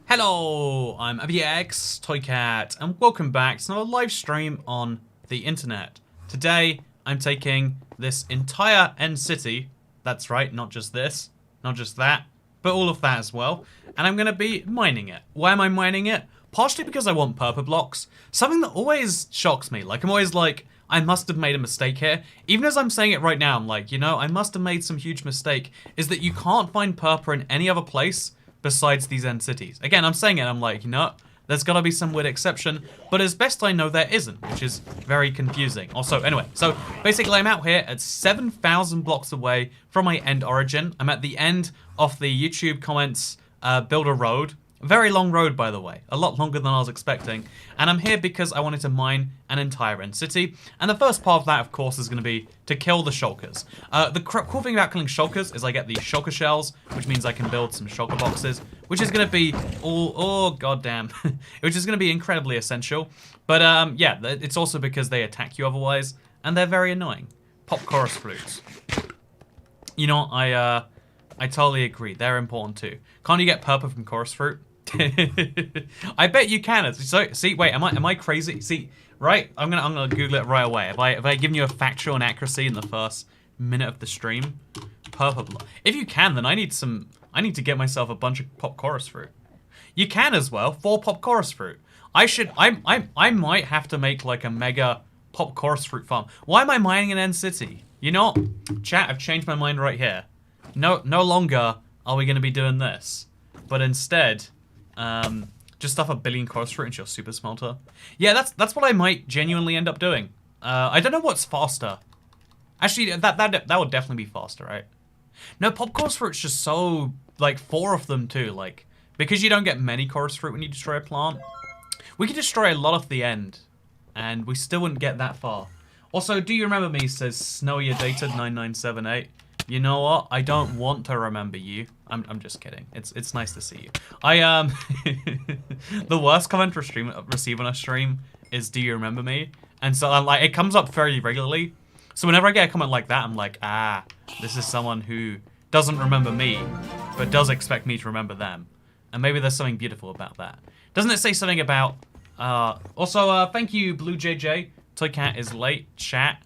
Hello, I'm ABX Toycat, and welcome back to another live stream on the internet. Today, I'm taking this entire end city. That's right, not just this, not just that, but all of that as well. And I'm going to be mining it. Why am I mining it? Partially because I want purple blocks. Something that always shocks me. Like, I'm always like, I must have made a mistake here. Even as I'm saying it right now, I'm like, you know, I must have made some huge mistake. Is that you can't find purple in any other place besides these end cities. Again, I'm saying it, I'm like, you know, there's gotta be some weird exception, but as best I know there isn't, which is very confusing. Also, anyway, so basically I'm out here at 7,000 blocks away from my end origin. I'm at the end of the YouTube comments build a road. Very long road, by the way. A lot longer than I was expecting. And I'm here because I wanted to mine an entire end city. And the first part of that, of course, is going to be to kill the shulkers. The cool thing about killing shulkers is I get these shulker shells, which means I can build some shulker boxes, which is going to be goddamn, which is going to be incredibly essential. But yeah, it's also because they attack you otherwise, and they're very annoying. Pop chorus flutes. You know, I totally agree. They're important too. Can't you get purple from chorus fruit? I bet you can. So, see, wait, am I crazy? See, right? I'm gonna Google it right away. Have I given you a factual inaccuracy in the first minute of the stream? Purple. If you can, then I need to get myself a bunch of pop chorus fruit. You can as well. 4 pop chorus fruit. I might have to make like a mega pop chorus fruit farm. Why am I mining an end city? You know, chat, I've changed my mind right here. No longer are we gonna be doing this, but instead. Just stuff a billion chorus fruit into your super smelter. Yeah, that's what I might genuinely end up doing. I don't know what's faster. Actually, that would definitely be faster, right? No, pop chorus fruit's just so, like, 4 of them too. Like, because you don't get many chorus fruit when you destroy a plant, we could destroy a lot of the end, and we still wouldn't get that far. Also, do you remember me? Says Snowy Data 9978. You know what? I don't want to remember you. I'm just kidding. It's nice to see you. The worst comment receive on a stream is "Do you remember me?" And so I'm like, it comes up fairly regularly. So whenever I get a comment like that, I'm like, this is someone who doesn't remember me, but does expect me to remember them. And maybe there's something beautiful about that. Doesn't it say something about? Also, thank you, Blue JJ. Toycat is late. Chat.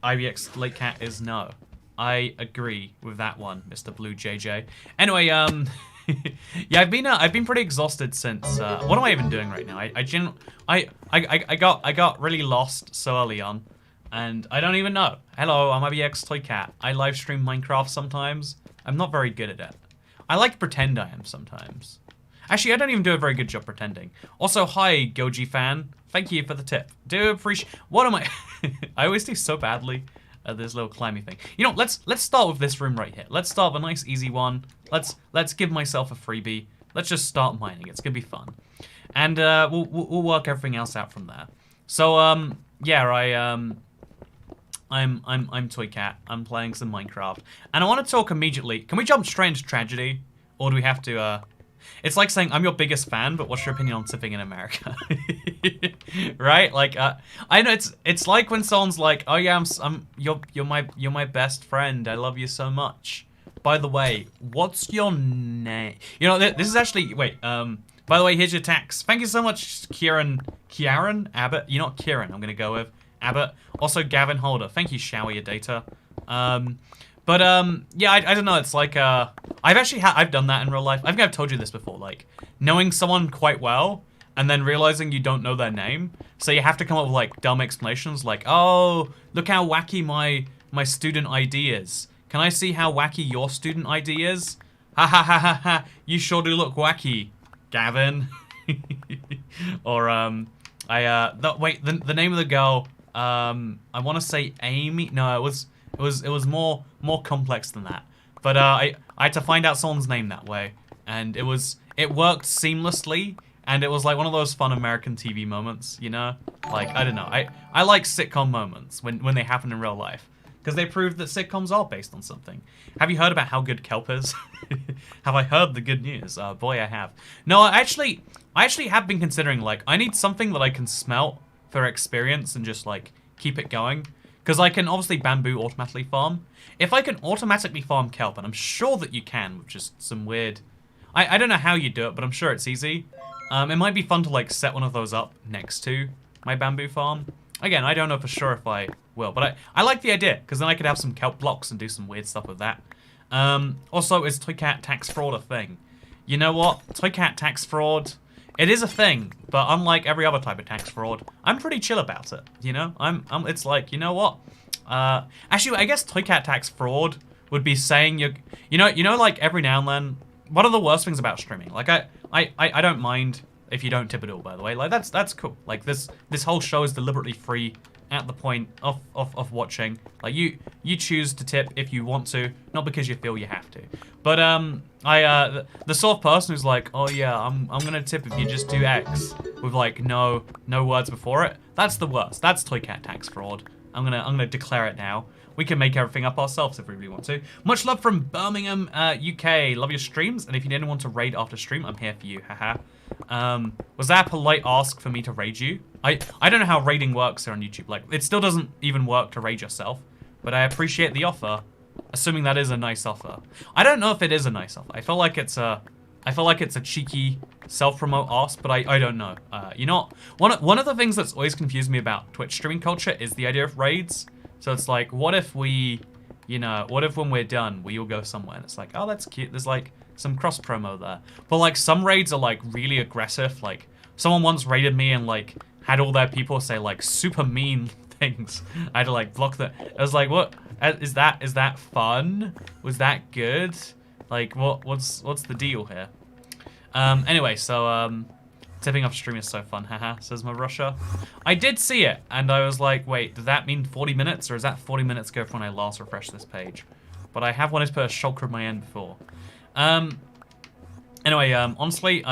IBX Late Cat is no. I agree with that one, Mr. Blue JJ. Anyway, yeah, I've been pretty exhausted since. What am I even doing right now? I got really lost so early on, and I don't even know. Hello, I'm IBX Toycat. I live stream Minecraft sometimes. I'm not very good at it. I like to pretend I am sometimes. Actually, I don't even do a very good job pretending. Also, hi, Goji fan. Thank you for the tip. Do appreciate. What am I? I always do so badly at this little climbing thing. You know, let's start with this room right here. Let's start with a nice easy one. Let's give myself a freebie. Let's just start mining. It's gonna be fun, and we'll work everything else out from there. So yeah, I'm Toycat. I'm playing some Minecraft, and I want to talk immediately. Can we jump straight into tragedy, or do we have to? It's like saying I'm your biggest fan, but what's your opinion on sipping in America? Right? Like, I know it's like when someone's like, "Oh yeah, you're my best friend. I love you so much. By the way, what's your name?" You know, this is actually wait. By the way, here's your tax. Thank you so much, Kieran Abbott. You're not Kieran. I'm gonna go with Abbott. Also, Gavin Holder. Thank you, Shower Your Data. But yeah, I don't know. It's like I've done that in real life. I think I've told you this before. Like knowing someone quite well and then realizing you don't know their name, so you have to come up with like dumb explanations, like, "Oh, look how wacky my student ID is. Can I see how wacky your student ID is? Ha ha ha ha ha! You sure do look wacky, Gavin." Or wait, the name of the girl. I want to say Amy. No, it was more complex than that. But I had to find out someone's name that way, and it worked seamlessly, and it was like one of those fun American TV moments, you know? Like, I don't know. I like sitcom moments when they happen in real life, because they prove that sitcoms are based on something. Have you heard about how good kelp is? Have I heard the good news? Boy, I have. No, I actually have been considering, like, I need something that I can smelt for experience and just like keep it going. Because I can obviously bamboo automatically farm. If I can automatically farm kelp, and I'm sure that you can, with just some weird... I don't know how you do it, but I'm sure it's easy. It might be fun to like set one of those up next to my bamboo farm. Again, I don't know for sure if I will, but I like the idea, because then I could have some kelp blocks and do some weird stuff with that. Also, is Toycat tax fraud a thing? You know what? Toycat tax fraud, it is a thing, but unlike every other type of tax fraud, I'm pretty chill about it, you know? It's like, you know what? Actually, I guess Toycat tax fraud would be saying you know, like every now and then, one of the worst things about streaming, like I don't mind if you don't tip at all, by the way. Like that's cool. Like this whole show is deliberately free at the point of watching. Like you choose to tip if you want to, not because you feel you have to. But the sort of person who's like, oh yeah, I'm gonna tip if you just do X with like no words before it. That's the worst. That's Toycat tax fraud. I'm gonna declare it now. We can make everything up ourselves if we really want to. Much love from Birmingham, UK. Love your streams, and if you didn't want to raid after stream, I'm here for you. Haha. Was that a polite ask for me to raid you? I don't know how raiding works here on YouTube. Like, it still doesn't even work to raid yourself, but I appreciate the offer, assuming that is a nice offer. I don't know if it is a nice offer. I feel like it's a cheeky self-promote ask, but I don't know. You know, one of the things that's always confused me about Twitch streaming culture is the idea of raids. So it's like, what if we, you know, what if when we're done, we all go somewhere? And it's like, oh, that's cute. There's like some cross promo there. But like some raids are like really aggressive. Like someone once raided me and like had all their people say like super mean things. I had to like block that. I was like, what? Is that fun? Was that good? Like what's the deal here? Anyway, so tipping off stream is so fun, haha, says my Russia. I did see it, and I was like, wait, does that mean 40 minutes, or is that 40 minutes ago from when I last refreshed this page? But I have wanted to put a shulker in my end before. Anyway, honestly,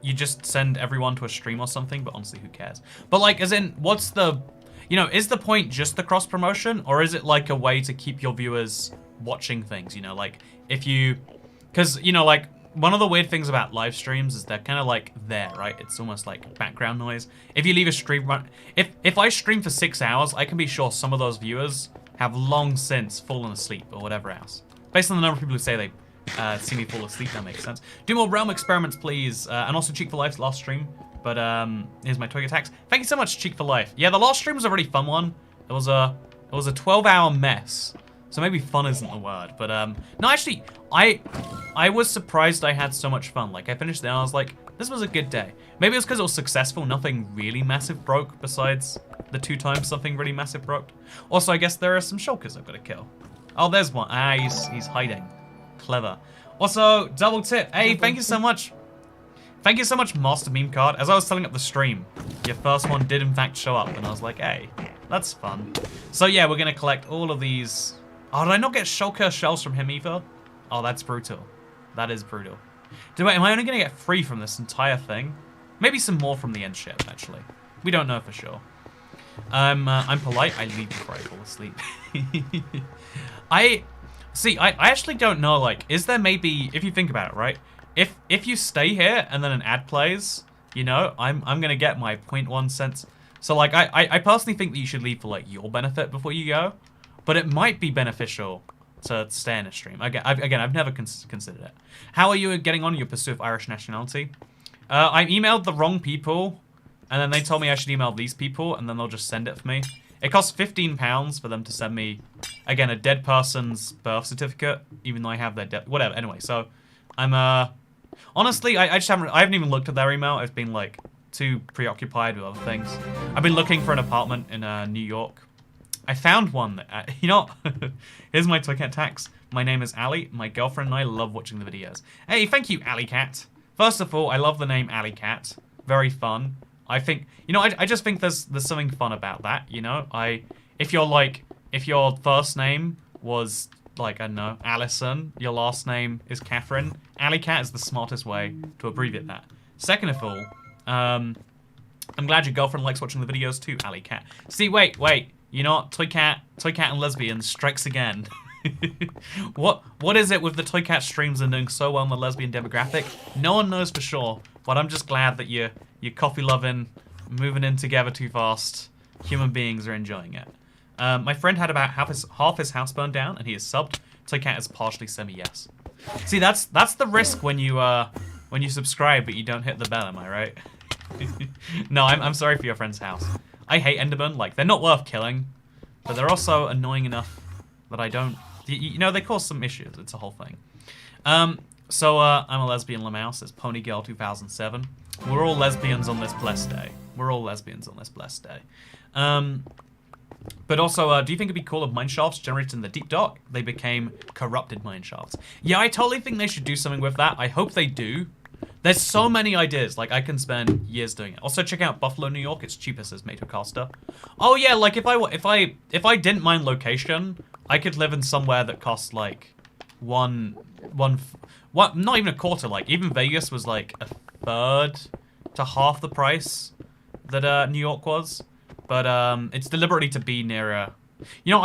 you just send everyone to a stream or something, but honestly, who cares? But like, as in, what's the, you know, is the point just the cross promotion, or is it like a way to keep your viewers watching things, you know, like, if you, because, you know, like, one of the weird things about live streams is they're kind of like there, right? It's almost like background noise. If you leave a stream run, if I stream for 6 hours, I can be sure some of those viewers have long since fallen asleep or whatever else. Based on the number of people who say they see me fall asleep, that makes sense. Do more realm experiments, please, and also Cheek for Life's last stream. But here's my Twig attacks. Thank you so much, Cheek for Life. Yeah, the last stream was a really fun one. It was a 12-hour mess. So maybe fun isn't the word, but no, actually, I was surprised I had so much fun. Like, I finished there and I was like, this was a good day. Maybe it was because it was successful, nothing really massive broke besides the 2 times something really massive broke. Also, I guess there are some shulkers I've got to kill. Oh, there's one. Ah, he's hiding. Clever. Also, double tip. Hey, thank you so much. Thank you so much, Master Meme Card. As I was setting up the stream, your first one did in fact show up, and I was like, hey, that's fun. So yeah, we're gonna collect all of these. Oh, did I not get shulker shells from him either? Oh, that's brutal. That is brutal. Am I only gonna get 3 from this entire thing? Maybe some more from the end ship, actually. We don't know for sure. I'm polite. I leave before I fall asleep. I actually don't know, like, is there maybe, if you think about it, right? If you stay here and then an ad plays, you know, I'm gonna get my 0.1 cents. So like, I personally think that you should leave for like your benefit before you go, but it might be beneficial to stay in a stream. Again, I've never considered it. How are you getting on in your pursuit of Irish nationality? I emailed the wrong people, and then they told me I should email these people, and then they'll just send it for me. It costs £15 for them to send me, again, a dead person's birth certificate, even though I have their death, whatever. Anyway, so I'm honestly, I haven't even looked at their email. I've been like too preoccupied with other things. I've been looking for an apartment in New York. I found one. You know, here's my Toycat tax. My name is Ali. My girlfriend and I love watching the videos. Hey, thank you, Ali Cat. First of all, I love the name Ali Cat. Very fun. I think, you know, I just think there's something fun about that, you know? If your first name was, like, I don't know, Allison, your last name is Catherine, Ali Cat is the smartest way to abbreviate that. Second of all, I'm glad your girlfriend likes watching the videos too, Ali Cat. See, wait. You know what? Toycat and lesbians strikes again. What is it with the Toycat streams and doing so well in the lesbian demographic? No one knows for sure, but I'm just glad that you're coffee loving, moving in together too fast. Human beings are enjoying it. My friend had about half his house burned down, and he is subbed. Toycat is partially semi-yes. See, that's the risk when you subscribe but you don't hit the bell, am I right? No, I'm sorry for your friend's house. I hate Endermen. Like, they're not worth killing, but they're also annoying enough that I don't... You know, they cause some issues. It's a whole thing. So, I'm a lesbian Lamouse. It's Ponygirl 2007. We're all lesbians on this blessed day. We're all lesbians on this blessed day. But also, do you think it'd be cool if mineshafts generated in the deep dark, they became corrupted mineshafts? Yeah, I totally think they should do something with that. I hope they do. There's so many ideas. Like, I can spend years doing it. Also, check out Buffalo, New York. It's cheapest as Matocaster. Oh yeah, like if I didn't mind location, I could live in somewhere that costs like not even a quarter. Like even Vegas was like a third to half the price that New York was. But it's deliberately to be nearer. You know,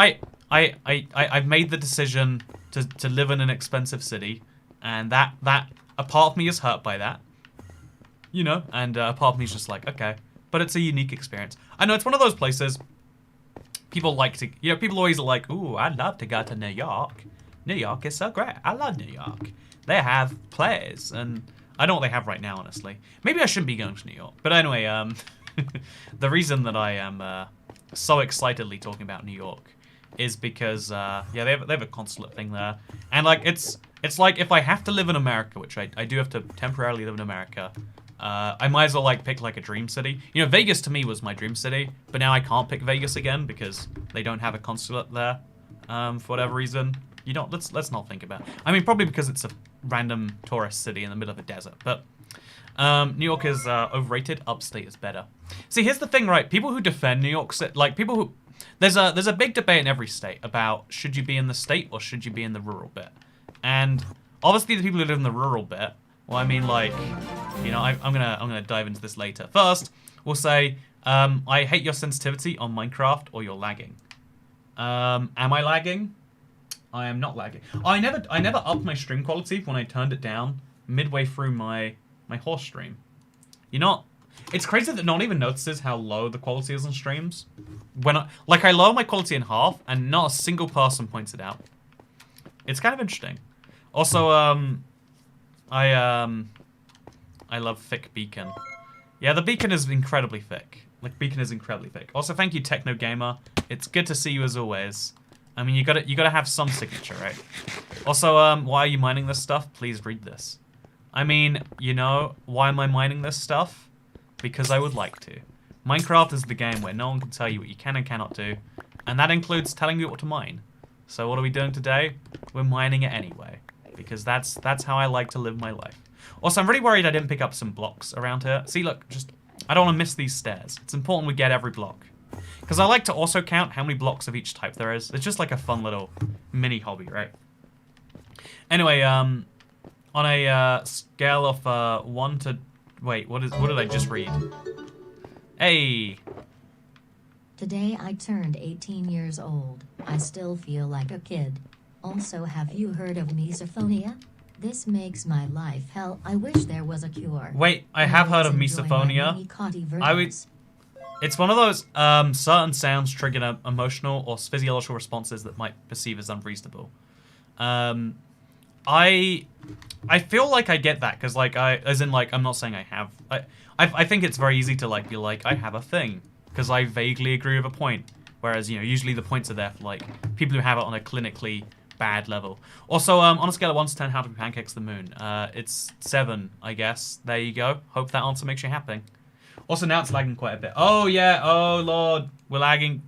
I've made the decision to live in an expensive city, and that a part of me is hurt by that. You know, and a part of me is just like, okay, but it's a unique experience. I know it's one of those places people like to, you know, people always are like, ooh, I'd love to go to New York. New York is so great. I love New York. They have plays, and I don't know what they have right now, honestly. Maybe I shouldn't be going to New York. But anyway, the reason that I am so excitedly talking about New York is because, yeah, they have a consulate thing there. And, like, it's like if I have to live in America, which I do have to temporarily live in America, I might as well, like, pick, like, a dream city. You know, Vegas to me was my dream city, but now I can't pick Vegas again because they don't have a consulate there for whatever reason. You know, let's not think about it. I mean, probably because it's a random tourist city in the middle of a desert, but New York is overrated. Upstate is better. See, here's the thing, right? People who defend New York City, like people who, there's a big debate in every state about should you be in the state or should you be in the rural bit, and obviously the people who live in the rural bit, well, I mean, like, you know, I'm gonna dive into this later. First, we'll say I hate your sensitivity on Minecraft or you're lagging. Am I lagging? I am not lagging. I never upped my stream quality when I turned it down midway through my horse stream. You know, it's crazy that no one even notices how low the quality is on streams. When I lower my quality in half and not a single person points it out. It's kind of interesting. Also, I love thick beacon. Yeah, the beacon is incredibly thick. Like, beacon is incredibly thick. Also, thank you, Techno Gamer. It's good to see you as always. I mean, you gotta have some signature, right? Also, why are you mining this stuff? Please read this. I mean, you know, why am I mining this stuff? Because I would like to. Minecraft is the game where no one can tell you what you can and cannot do, and that includes telling you what to mine. So what are we doing today? We're mining it anyway, because that's how I like to live my life. Also, I'm really worried I didn't pick up some blocks around here. See, look, I don't want to miss these stairs. It's important we get every block. Because I like to also count how many blocks of each type there is. It's just like a fun little mini hobby, right? Anyway, on a scale of 1 to... Wait, what did I just read? Hey! Today I turned 18 years old. I still feel like a kid. Also, have you heard of misophonia? This makes my life hell. I wish there was a cure. Wait, I have heard of misophonia. It's one of those certain sounds trigger emotional or physiological responses that might perceive as unreasonable. I feel like I get that because, like, I'm not saying I have. I think it's very easy to, like, be like, I have a thing because I vaguely agree with a point. Whereas, you know, usually the points are there for, like, people who have it on a clinically bad level. Also, on a scale of 1 to 10, how do we pancakes the moon? It's 7, I guess. There you go. Hope that answer makes you happy. Also, now it's lagging quite a bit. Oh, yeah. Oh, Lord. We're lagging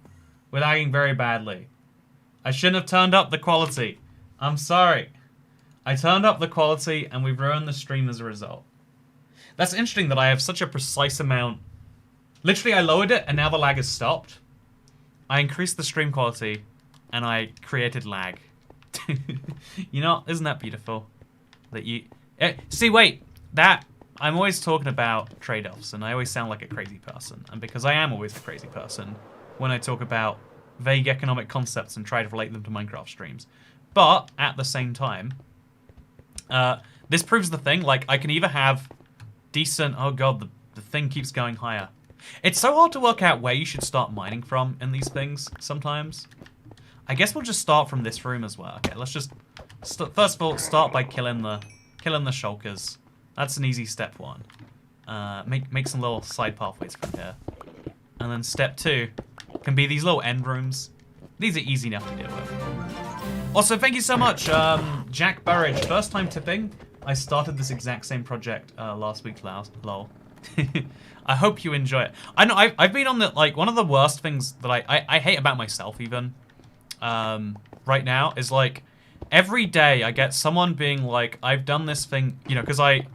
very badly. I shouldn't have turned up the quality. I'm sorry. I turned up the quality, and we've ruined the stream as a result. That's interesting that I have such a precise amount. Literally, I lowered it, and now the lag has stopped. I increased the stream quality, and I created lag. You know, isn't that beautiful? That you... See, wait. I'm always talking about trade-offs, and I always sound like a crazy person. And because I am always a crazy person when I talk about vague economic concepts and try to relate them to Minecraft streams. But, at the same time, this proves the thing. Like, I can either have decent... Oh, God, the thing keeps going higher. It's so hard to work out where you should start mining from in these things sometimes. I guess we'll just start from this room as well. Okay, let's just First of all, start by killing the shulkers. That's an easy step one. Make some little side pathways from here. And then step 2 can be these little end rooms. These are easy enough to deal with. Also, thank you so much, Jack Burridge. First time tipping. I started this exact same project last week, lol. I hope you enjoy it. I know I've been on the, like, one of the worst things that I hate about myself even right now is, like, every day I get someone being like, I've done this thing, you know, because I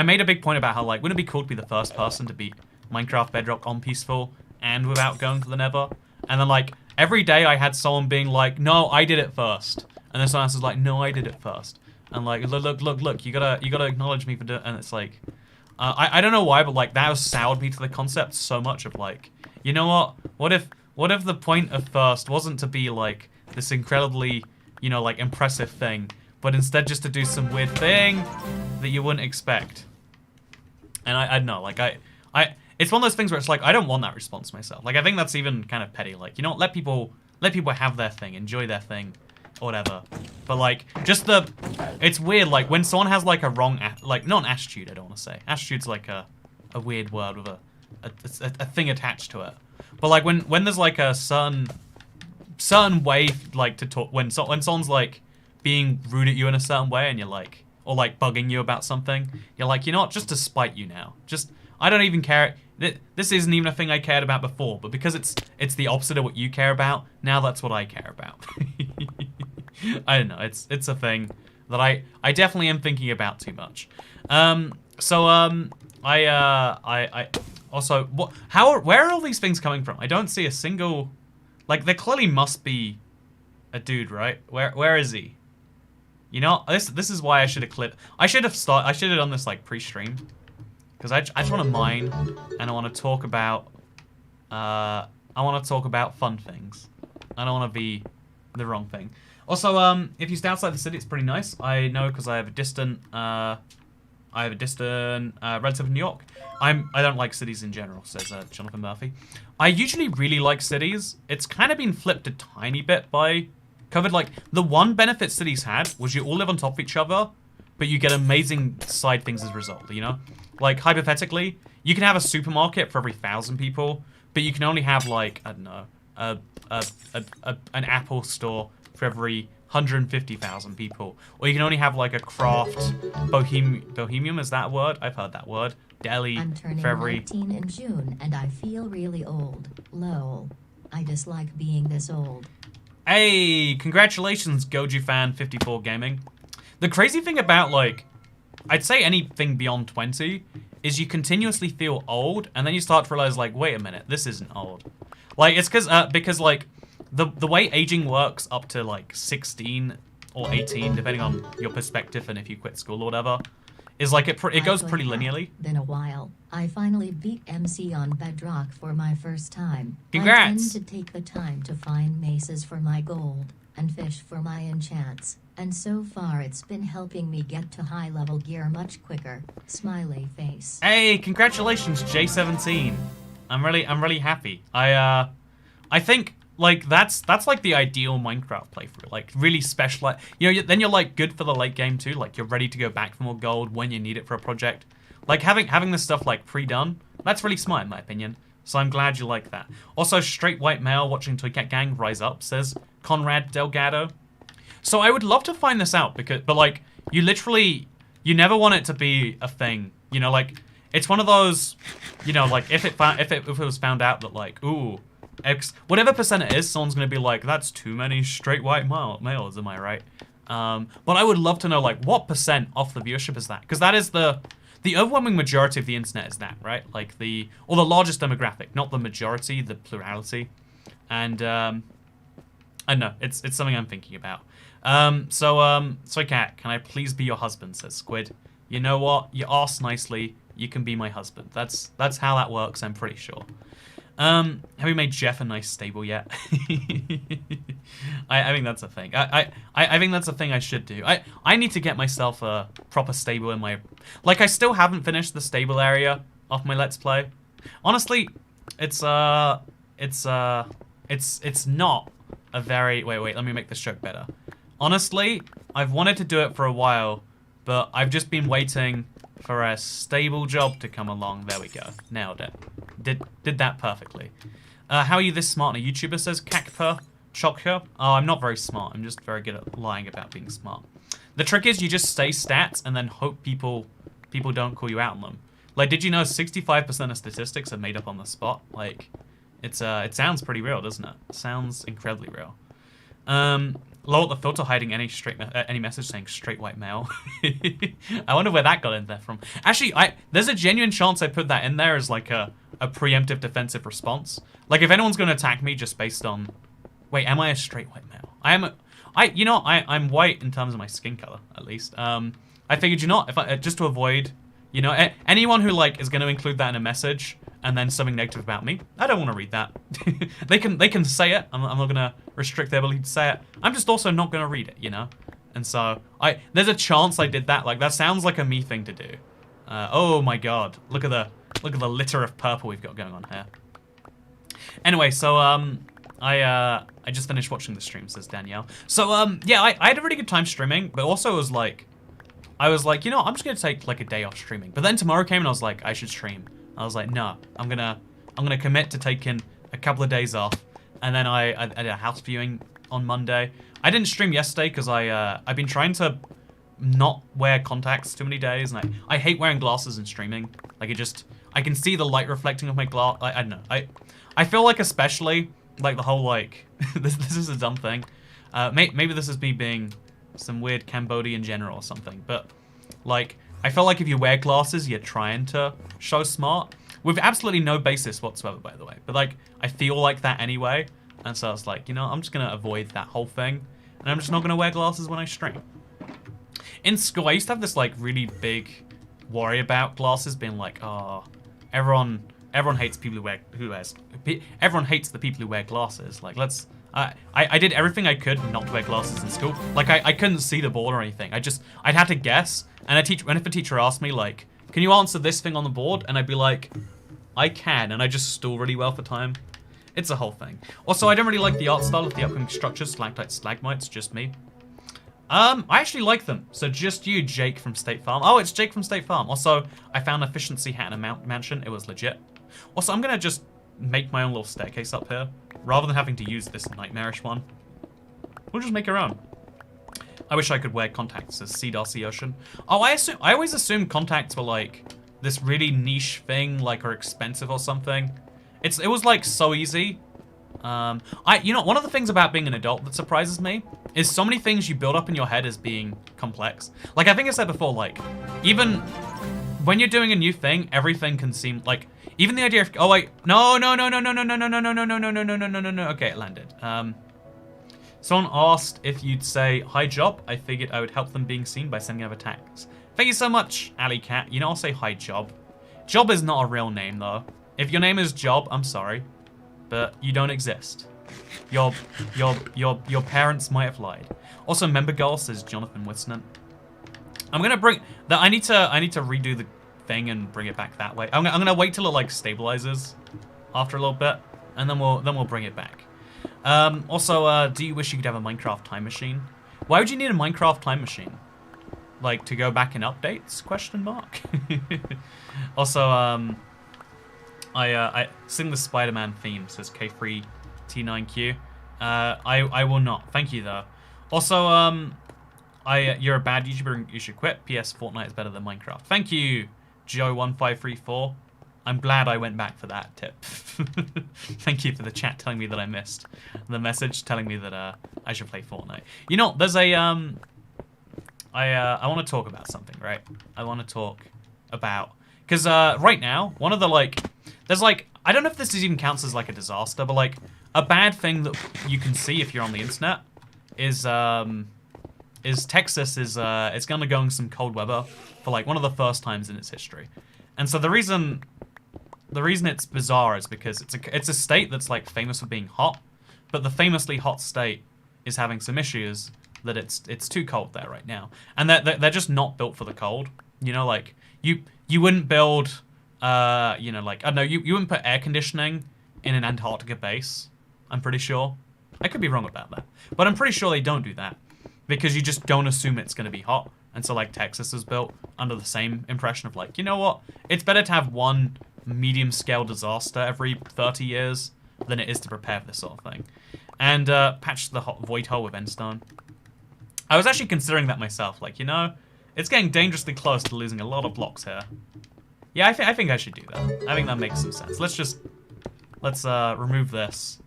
made a big point about how, like, wouldn't it be cool to be the first person to beat Minecraft Bedrock on peaceful and without going to the Nether? And then, like, every day I had someone being like, no, I did it first. And then someone else is like, no, I did it first. And like, look, you gotta acknowledge me for doing. And it's like, I don't know why, but like that has soured me to the concept so much of like, you know what? What if the point of first wasn't to be like this incredibly, you know, like impressive thing, but instead just to do some weird thing that you wouldn't expect. And I don't know, like it's one of those things where it's like I don't want that response myself. Like I think that's even kind of petty. Like, you know, let people have their thing, enjoy their thing, or whatever. But like just it's weird. Like when someone has like a wrong like not an attitude. I don't want to say attitude's like a weird word with a thing attached to it. But like when there's like a certain way like to talk when someone's like being rude at you in a certain way and you're like or like bugging you about something, you're like, you know what, just to spite you now. Just I don't even care. This isn't even a thing I cared about before, but because it's the opposite of what you care about, now that's what I care about. I don't know. It's a thing that I definitely am thinking about too much. I also where are all these things coming from? I don't see a single. Like there clearly must be a dude, right? Where is he? You know, this is why I should have clipped. I should have done this like pre-stream. Because I just want to mine, and I want to talk about, fun things. I don't want to be the wrong thing. Also, if you stay outside the city, it's pretty nice. I know because I have a distant relative in New York. I don't like cities in general, says Jonathan Murphy. I usually really like cities. It's kind of been flipped a tiny bit by COVID. Like the one benefit cities had was you all live on top of each other, but you get amazing side things as a result. You know. Like, hypothetically, you can have a supermarket for every 1,000 people, but you can only have, like, I don't know, an Apple store for every 150,000 people. Or you can only have, like, a craft bohemian, is that a word? I've heard that word. Deli I'm turning for every... 19 in June, and I feel really old. Lol. I dislike being this old. Hey, congratulations, Goju Fan 54 Gaming. The crazy thing about, like... I'd say anything beyond 20 is you continuously feel old, and then you start to realize, like, wait a minute, this isn't old. Like, it's because like, the way aging works up to, like, 16 or 18, depending on your perspective and if you quit school or whatever, is, like, it goes pretty linearly. Been a while. I finally beat MC on Bedrock for my first time. Congrats! I tend to take the time to find maces for my gold, and fish for my enchants. And so far, it's been helping me get to high-level gear much quicker. Smiley face. Hey, congratulations, J17. I'm really happy. I think like that's like the ideal Minecraft playthrough. Like really special. You know, then you're like good for the late game too. Like you're ready to go back for more gold when you need it for a project. Like having this stuff like pre-done. That's really smart in my opinion. So I'm glad you like that. Also, straight white male watching Toy Cat Gang rise up, says Conrad Delgado. So I would love to find this out but like you never want it to be a thing, you know, like it's one of those, you know, like if it was found out that like, ooh, whatever percent it is, someone's gonna be like, that's too many straight white males, am I right? But I would love to know like what percent off the viewership is that, because that is the overwhelming majority of the internet is that, right? Like the largest demographic, not the majority, the plurality, and I don't know, it's something I'm thinking about. So Cat, can I please be your husband, says Squid. You know what? You asked nicely, you can be my husband. That's how that works, I'm pretty sure. Have you made Jeff a nice stable yet? I think that's a thing. I think that's a thing I should do. I need to get myself a proper stable in my... Like, I still haven't finished the stable area of my Let's Play. Honestly, it's not a very... Wait, let me make this joke better. Honestly, I've wanted to do it for a while, but I've just been waiting for a stable job to come along. There we go. Nailed it. Did that perfectly. How are you this smart? A YouTuber says Kakper Chokka. Oh, I'm not very smart. I'm just very good at lying about being smart. The trick is you just say stats and then hope people don't call you out on them. Like, did you know 65% of statistics are made up on the spot? Like, it sounds pretty real, doesn't it? It sounds incredibly real. Lol, the filter hiding any message saying straight white male. I wonder where that got in there from. Actually, there's a genuine chance I put that in there as like a preemptive defensive response. Like if anyone's gonna attack me just based on, wait, am I a straight white male? I'm white in terms of my skin color at least. I figured just to avoid, anyone who like is gonna include that in a message and then something negative about me, I don't want to read that. they can say it. I'm not gonna restrict their ability to say it. I'm just also not gonna read it, And so there's a chance I did that. Like that sounds like a me thing to do. Oh my god, look at the litter of purple we've got going on here. Anyway, so I just finished watching the stream, says Danielle. So yeah, I had a really good time streaming, but also I was like, I'm just gonna take like a day off streaming. But then tomorrow came and I was like, I should stream. I was like, no, I'm gonna commit to taking a couple of days off, and then I did a house viewing on Monday. I didn't stream yesterday because I've been trying to not wear contacts too many days, and I hate wearing glasses and streaming. Like I can see the light reflecting off my glass. I don't know. I feel like especially like the whole like this is a dumb thing. Maybe this is me being some weird Cambodian general or something, but like. I feel like if you wear glasses, you're trying to show smart. With absolutely no basis whatsoever, by the way. But, like, I feel like that anyway. And so I was like, I'm just going to avoid that whole thing. And I'm just not going to wear glasses when I stream. In school, I used to have this, like, really big worry about glasses being like, oh, everyone hates people everyone hates the people who wear glasses. Like, I did everything I could not to wear glasses in school. Like, I couldn't see the board or anything. I'd have to guess. And if a teacher asked me, like, can you answer this thing on the board? And I'd be like, I can. And I just stall really well for time. It's a whole thing. Also, I don't really like the art style of the upcoming structures, stalactites, stalagmites, just me. I actually like them. So just you, Jake from State Farm. Oh, it's Jake from State Farm. Also, I found an efficiency hat in a mansion. It was legit. Also, I'm going to just make my own little staircase up here, rather than having to use this nightmarish one. We'll just make our own. I wish I could wear contacts as Sea Darcy Ocean. Oh, I always assumed contacts were like this really niche thing, like or expensive or something. It was like so easy. One of the things about being an adult that surprises me is so many things you build up in your head as being complex. Like I think I said before, like even when you're doing a new thing, everything can seem like even the idea of no. Okay, it landed. Someone asked if you'd say, hi Job. I figured I would help them being seen by sending over tags. Thank you so much, Alley Cat. I'll say hi Job. Job is not a real name though. If your name is Job, I'm sorry, but you don't exist. Your parents might have lied. Also, member goal says Jonathan Wisnant. I'm gonna bring that. I need to redo the thing and bring it back that way. I'm gonna wait till it like stabilizes after a little bit, and then we'll bring it back. Also, do you wish you could have a Minecraft time machine? Why would you need a Minecraft time machine? Like, to go back in updates? Question mark. Also, I sing the Spider-Man theme, says K3T9Q. I will not. Thank you, though. Also, you're a bad YouTuber and you should quit. PS, Fortnite is better than Minecraft. Thank you, Joe1534. I'm glad I went back for that tip. Thank you for the chat telling me that I missed the message telling me that I should play Fortnite. There's a I want to talk about something, right? I want to talk about because right now one of the there's I don't know if this even counts as like a disaster, but like a bad thing that you can see if you're on the internet is Texas is it's gonna go in some cold weather for like one of the first times in its history, and so the reason it's bizarre is because it's a state that's like famous for being hot, but the famously hot state is having some issues that it's too cold there right now, and they're just not built for the cold. Like you wouldn't build I don't know, you wouldn't put air conditioning in an Antarctica base. I'm pretty sure. I could be wrong about that, but I'm pretty sure they don't do that because you just don't assume it's going to be hot. And so, like, Texas was built under the same impression of, like, you know what? It's better to have one medium-scale disaster every 30 years than it is to prepare for this sort of thing. And patch the void hole with endstone. I was actually considering that myself. Like, you know, it's getting dangerously close to losing a lot of blocks here. Yeah, I think I should do that. I think that makes some sense. Let's remove this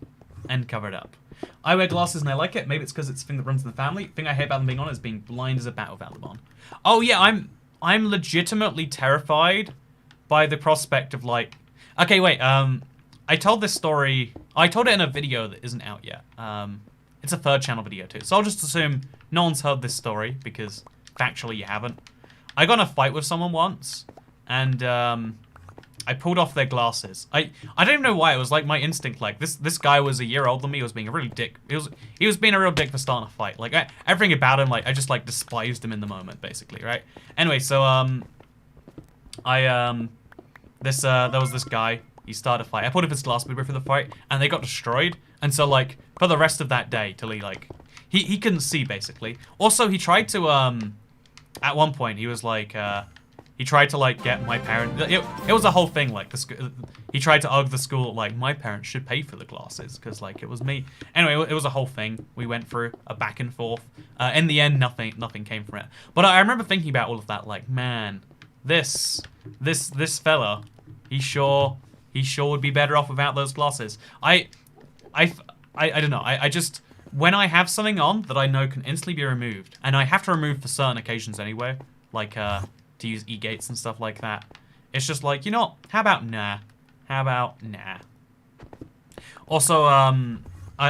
and cover it up. I wear glasses and I like it. Maybe it's because it's a thing that runs in the family. The thing I hate about them being on is being blind as a bat without them on. Oh yeah, I'm legitimately terrified by the prospect of, like... Okay, wait, I told this story... I told it in a video that isn't out yet. It's a third channel video too. So I'll just assume no one's heard this story because factually you haven't. I got in a fight with someone once and I pulled off their glasses. I don't even know why. It was like my instinct. Like this guy was a year older than me. He was being a really dick. He was being a real dick for starting a fight. Like everything about him, like I just like despised him in the moment, basically, right? Anyway, so there was this guy. He started a fight. I pulled up his glass midway for the fight, and they got destroyed. And so like for the rest of that day, till he couldn't see basically. Also, he tried to at one point he was like he tried to like get my parents. It was a whole thing. Like he tried to argue the school like my parents should pay for the glasses because like it was me. Anyway, it was a whole thing. We went through a back and forth. In the end, nothing came from it. But I remember thinking about all of that. Like, man, this fella, he sure would be better off without those glasses. I don't know. I just when I have something on that I know can instantly be removed, and I have to remove for certain occasions anyway, like to use e-gates and stuff like that. It's just like, you know what? How about nah? How about nah? Also,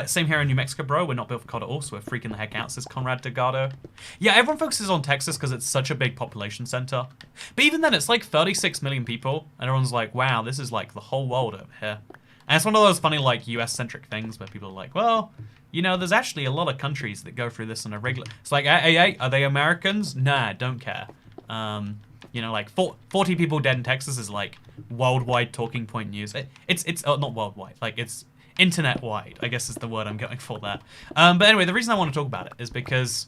same here in New Mexico, bro. We're not built for COD at all, so we're freaking the heck out, says Conrad Delgado. Yeah, everyone focuses on Texas because it's such a big population center. But even then, it's like 36 million people, and everyone's like, wow, this is like the whole world over here. And it's one of those funny, like, US-centric things where people are like, well, you know, there's actually a lot of countries that go through this on a regular... It's like, hey, are they Americans? Nah, don't care. You know, like 40 people dead in Texas is like worldwide talking point news. It's not worldwide, like it's internet-wide, I guess is the word I'm going for there. But anyway, the reason I want to talk about it is because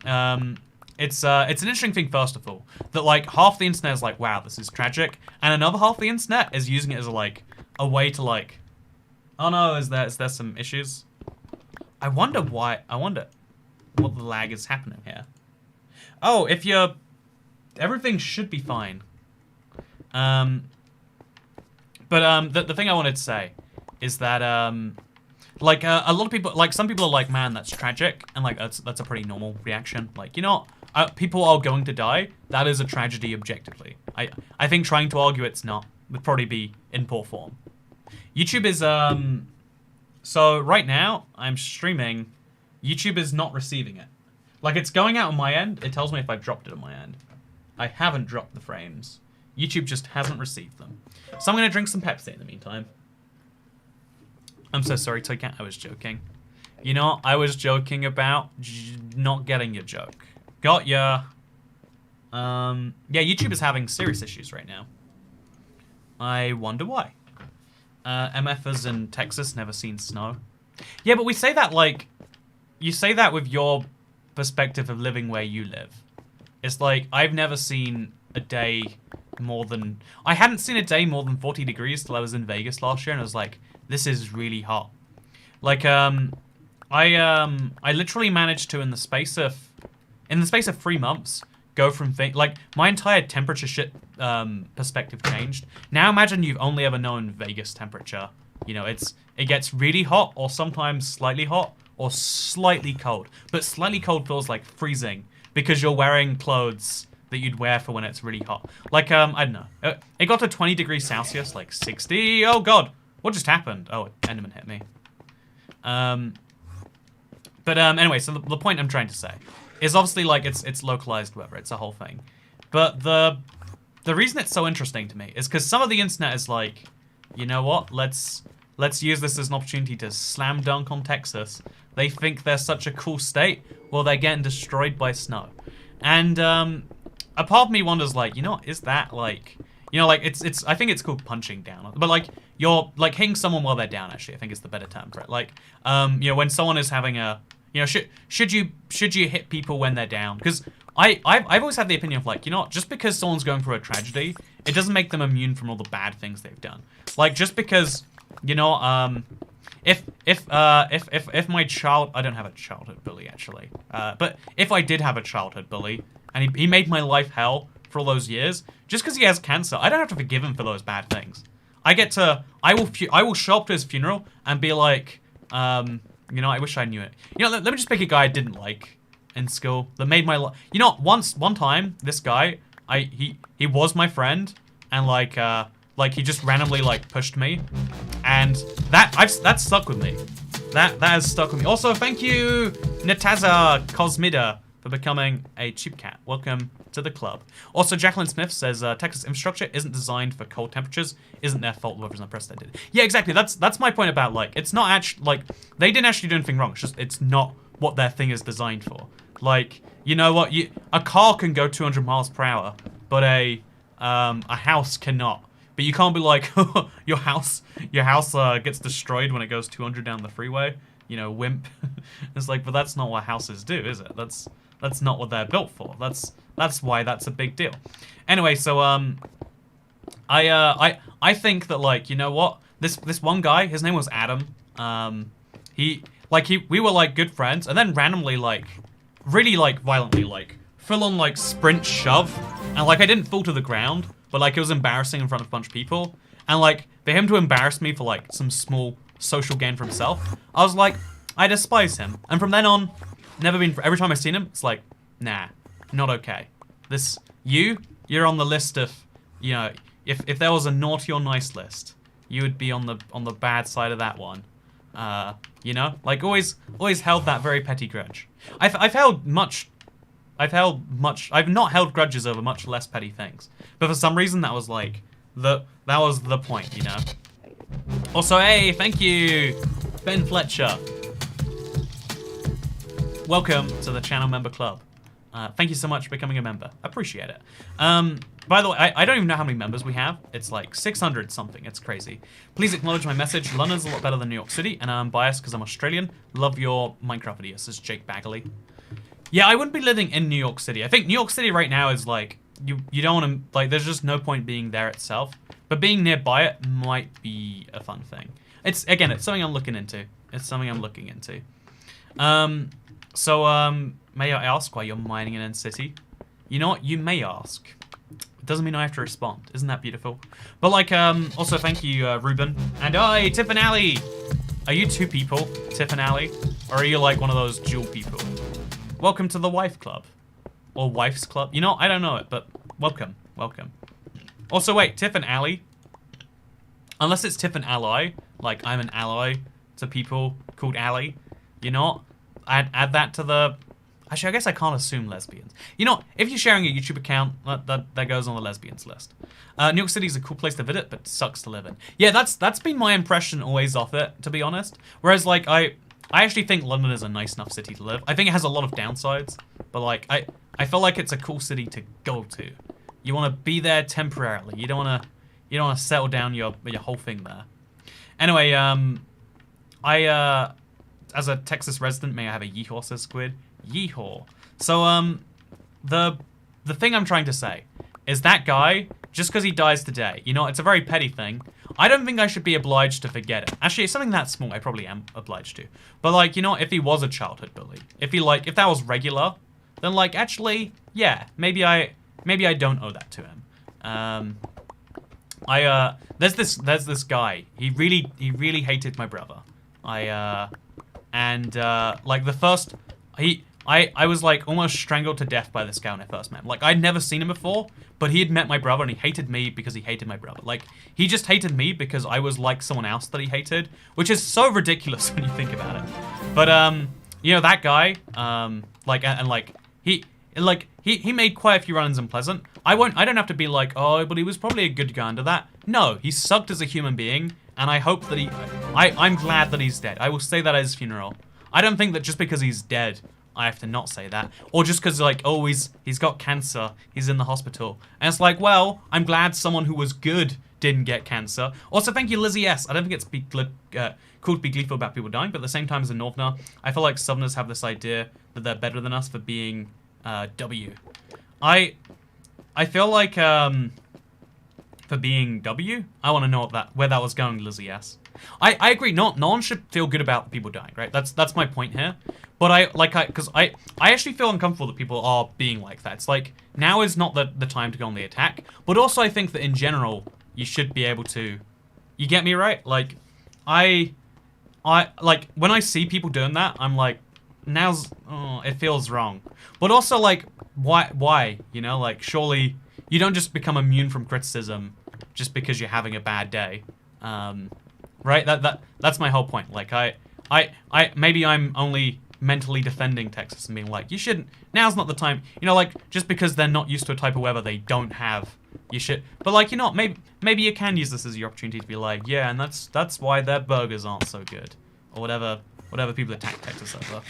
it's an interesting thing, first of all, that like half the internet is like, wow, this is tragic, and another half of the internet is using it as a way to like, oh no, is there some issues? I wonder what the lag is happening here. Oh, everything should be fine. But the thing I wanted to say is that like a lot of people, like some people are like, man, that's tragic, and like that's a pretty normal reaction. Like, you know, people are going to die. That is a tragedy objectively. I think trying to argue it's not would probably be in poor form. YouTube is so right now I'm streaming. YouTube is not receiving it. Like it's going out on my end. It tells me if I've dropped it on my end. I haven't dropped the frames. YouTube just hasn't received them. So I'm going to drink some Pepsi in the meantime. I'm so sorry, Toy Cat. I was joking. You know, I was joking about not getting your joke. Got ya. Yeah, YouTube is having serious issues right now. I wonder why. MFers in Texas never seen snow. Yeah, but we say that like... You say that with your perspective of living where you live. It's like, I've never seen a day more than... I hadn't seen a day more than 40 degrees till I was in Vegas last year, and I was like, this is really hot. Like, I literally managed to, in the space of 3 months, go from... Like, my entire temperature perspective changed. Now imagine you've only ever known Vegas temperature. You know, it gets really hot, or sometimes slightly hot, or slightly cold. But slightly cold feels like freezing, because you're wearing clothes that you'd wear for when it's really hot. Like, I don't know. It got to 20 degrees Celsius, like 60. Oh, God. What just happened? Oh, Enderman hit me. Anyway, so the point I'm trying to say is obviously, like, it's localized weather. It's a whole thing. But the reason it's so interesting to me is because some of the internet is like, you know what? Let's use this as an opportunity to slam dunk on Texas. They think they're such a cool state. Well, they're getting destroyed by snow. And a part of me wonders, like, you know, is that like, you know, like it's I think it's called punching down. But like you're like hitting someone while they're down. Actually, I think is the better term for it. Like, you know, when someone is having a You know, should you hit people when they're down? Because I've always had the opinion of like, you know what, just because someone's going through a tragedy, it doesn't make them immune from all the bad things they've done. Like, just because, you know, if my child, I don't have a childhood bully actually, but if I did have a childhood bully and he made my life hell for all those years, just because he has cancer, I don't have to forgive him for those bad things. I will show up to his funeral and be like, you know, I wish I knew it. You know, let me just pick a guy I didn't like in school that made my life. You know, one time, this guy, he was my friend, and like he just randomly like pushed me, and that stuck with me. That has stuck with me. Also, thank you, Nataza Cosmida, for becoming a cheap cat. Welcome to the club. Also, Jacqueline Smith says Texas infrastructure isn't designed for cold temperatures. Isn't their fault. Weather's unprecedented. Yeah, exactly. That's my point about like it's not actually like they didn't actually do anything wrong. It's just it's not what their thing is designed for. Like, you know what? A car can go 200 miles per hour, but a house cannot. But you can't be like your house gets destroyed when it goes 200 down the freeway. You know, wimp. It's like, but that's not what houses do, is it? That's not what they're built for. That's why that's a big deal. Anyway, so I think that like, you know what? This one guy, his name was Adam. We were like good friends, and then randomly like really like violently like full on like sprint shove, and like I didn't fall to the ground, but like it was embarrassing in front of a bunch of people, and like for him to embarrass me for like some small social gain for himself, I was like, I despise him. And from then on, every time I've seen him, it's like, nah, not okay. You're on the list of, you know, if there was a naughty or nice list, you would be on the bad side of that one. You know, like always held that very petty grudge. I've not held grudges over much less petty things, but for some reason that was like that was the point, you know. Also, hey, thank you, Ben Fletcher. Welcome to the channel member club. Thank you so much for becoming a member. Appreciate it. By the way, I don't even know how many members we have. It's like 600 something. It's crazy. Please acknowledge my message. London's a lot better than New York City, and I'm biased because I'm Australian. Love your Minecraft videos, says Jake Bagley. Yeah, I wouldn't be living in New York City. I think New York City right now is like, you don't want to, like, there's just no point being there itself. But being nearby it might be a fun thing. It's something I'm looking into. May I ask why you're mining in N-City? You know what? You may ask. It doesn't mean I have to respond. Isn't that beautiful? But like, also thank you, Ruben. And hi, Tiff and Ali. Are you two people, Tiff and Ali? Or are you like one of those dual people? Welcome to the wife club. Or wife's club. You know, I don't know it, but welcome. Also, wait, Tiff and Ali. Unless it's Tiff and Ally, like I'm an ally to people called Ali. You know what? I'd add that to the... Actually, I guess I can't assume lesbians. You know, if you're sharing a YouTube account, that goes on the lesbians list. New York City is a cool place to visit, but sucks to live in. Yeah, that's been my impression always of it, to be honest. Whereas, like, I actually think London is a nice enough city to live. I think it has a lot of downsides, but like, I feel like it's a cool city to go to. You want to be there temporarily. You don't want to settle down your whole thing there. Anyway, as a Texas resident, may I have a yeehaw, says Squid. Yeehaw. So, the thing I'm trying to say is that guy, just because he dies today, you know, it's a very petty thing. I don't think I should be obliged to forget it. Actually, it's something that small, I probably am obliged to. But like, you know, if he was a childhood bully, if that was regular, then like, actually, yeah, maybe I don't owe that to him. There's this guy. He really hated my brother. Like the first, I was like almost strangled to death by this guy when I first met him. Like I'd never seen him before, but he had met my brother and he hated me because he hated my brother. Like he just hated me because I was like someone else that he hated, which is so ridiculous when you think about it. But you know that guy, he made quite a few run-ins in Pleasant. I don't have to be like, oh, but he was probably a good guy under that. No, he sucked as a human being, and I hope that I'm glad that he's dead. I will say that at his funeral. I don't think that just because he's dead, I have to not say that. Or just because, like, oh, he's got cancer, he's in the hospital. And it's like, well, I'm glad someone who was good didn't get cancer. Also, thank you, Lizzie S. I don't think it's cool to be gleeful about people dying, but at the same time as a Northerner, I feel like Southerners have this idea that they're better than us for being W. I feel like for being W, I want to know where that was going, Lizzie S. I agree. No one should feel good about people dying, right? That's my point here. But I actually feel uncomfortable that people are being like that. It's like now is not the time to go on the attack. But also I think that in general you should be able to. You get me right? Like I like when I see people doing that, I'm like, it feels wrong. But also like why? You know, like surely you don't just become immune from criticism just because you're having a bad day. Right? That's my whole point. Like maybe I'm only mentally defending Texas and being like, you shouldn't, now's not the time, you know, like just because they're not used to a type of weather they don't have, you should, but like, you know, maybe you can use this as your opportunity to be like, yeah, and that's why their burgers aren't so good, or whatever people attack Texas over.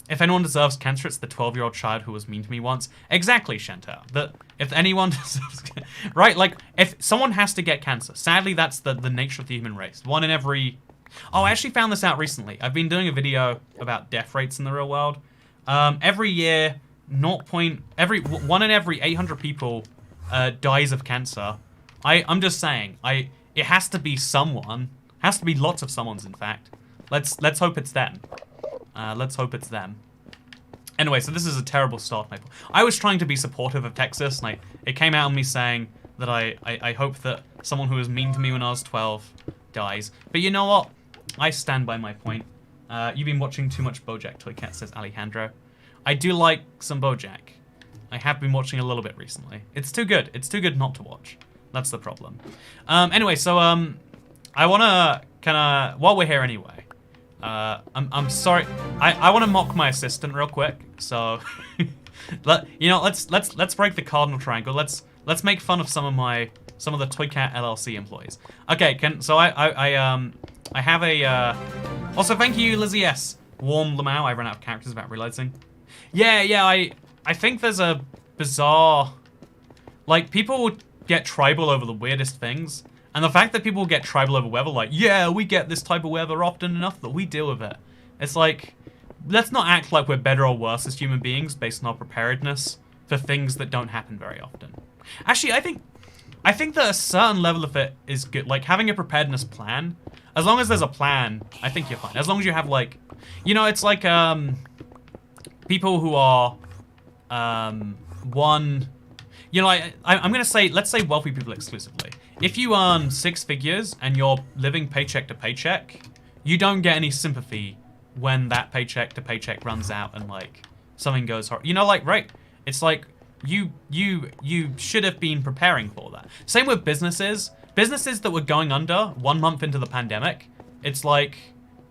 If anyone deserves cancer, it's the 12-year-old child who was mean to me once. Exactly, Chantal. That if anyone deserves, right? Like if someone has to get cancer, sadly that's the nature of the human race. One in every. Oh, I actually found this out recently. I've been doing a video about death rates in the real world. Every year, 1 in every 800 people dies of cancer. I'm just saying, it has to be someone. Has to be lots of someones, in fact. Let's hope it's them. Let's hope it's them. Anyway, so this is a terrible start. I was trying to be supportive of Texas, and it came out on me saying that I hope that someone who was mean to me when I was 12 dies. But you know what? I stand by my point. You've been watching too much BoJack, Toycat, says Alejandro. I do like some BoJack. I have been watching a little bit recently. It's too good. It's too good not to watch. That's the problem. Anyway, so I want to kind of, while we're here anyway, I'm sorry. I want to mock my assistant real quick. So, let's break the cardinal triangle. Let's make fun of some of the Toycat LLC employees. Okay, I have a, also thank you, Lizzie S. Warm Lamau, I ran out of characters about realizing. Yeah, I think there's a bizarre, like, people would get tribal over the weirdest things, and the fact that people get tribal over weather, like, yeah, we get this type of weather often enough that we deal with it. It's like, let's not act like we're better or worse as human beings based on our preparedness for things that don't happen very often. Actually, I think that a certain level of it is good. Like, having a preparedness plan, as long as there's a plan, I think you're fine. As long as you have, like, you know, it's like, people who are, you know, I'm going to say, let's say wealthy people exclusively. If you earn 6 figures and you're living paycheck to paycheck, you don't get any sympathy when that paycheck to paycheck runs out and, like, something goes horrible. You know, like, right, it's like, you should have been preparing for that. Same with businesses. Businesses that were going under 1 month into the pandemic, it's like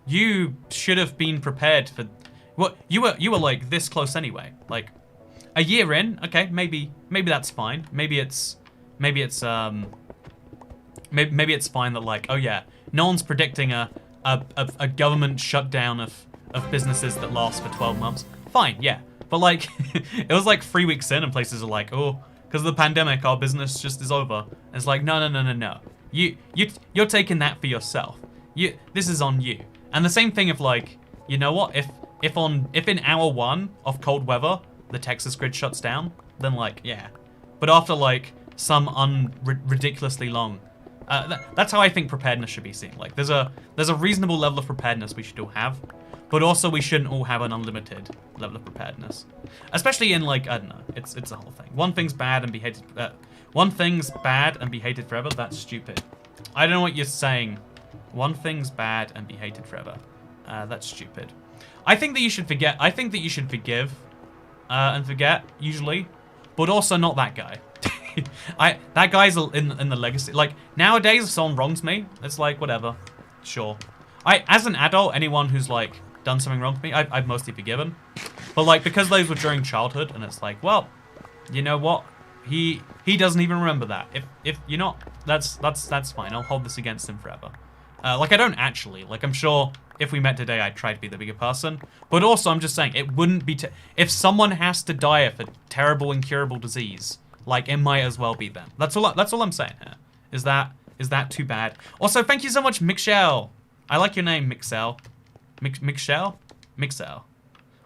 you should have been prepared for what you were like this close anyway. Like a year in, okay, maybe that's fine. Maybe it's fine that, like, oh yeah, no one's predicting a government shutdown of businesses that last for 12 months. Fine, yeah. But, like, it was, like, 3 weeks in and places are like, oh, because of the pandemic, our business just is over. And it's like, no. You're taking that for yourself. This is on you. And the same thing of, like, you know what? If in hour 1 of cold weather, the Texas grid shuts down, then, like, yeah. But after, like, some ridiculously long... that's how I think preparedness should be seen. Like, there's a reasonable level of preparedness we should all have. But also, we shouldn't all have an unlimited level of preparedness, especially in, like, I don't know. It's a whole thing. One thing's bad and be hated. One thing's bad and be hated forever. That's stupid. I don't know what you're saying. One thing's bad and be hated forever. That's stupid. I think that you should forget. I think that you should forgive and forget usually, but also not that guy. That guy's in the legacy. Like nowadays, if someone wrongs me, it's like whatever. Sure. As an adult, anyone who's like done something wrong to me, I've mostly forgiven. But like, because those were during childhood, and it's like, well, you know what? He doesn't even remember that. If you're not, that's fine. I'll hold this against him forever. Like I don't actually. Like I'm sure if we met today, I'd try to be the bigger person. But also, I'm just saying it wouldn't be if someone has to die of a terrible incurable disease. Like it might as well be them. That's all I'm saying here. Is that too bad? Also, thank you so much, Mixel. I like your name, Mixel. Mixel? Mixel.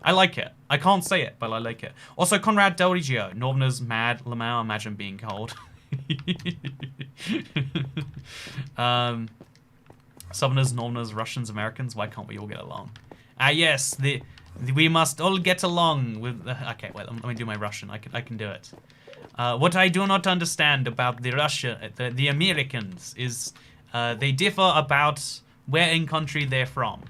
I like it. I can't say it, but I like it. Also, Conrad Del Regio. Northerners mad. Lamau, imagine being cold. Southerners, Northerners, Russians, Americans. Why can't we all get along? Ah, yes. We must all get along with... okay, wait. Let me do my Russian. I can do it. What I do not understand about the Americans is they differ about where in country they're from.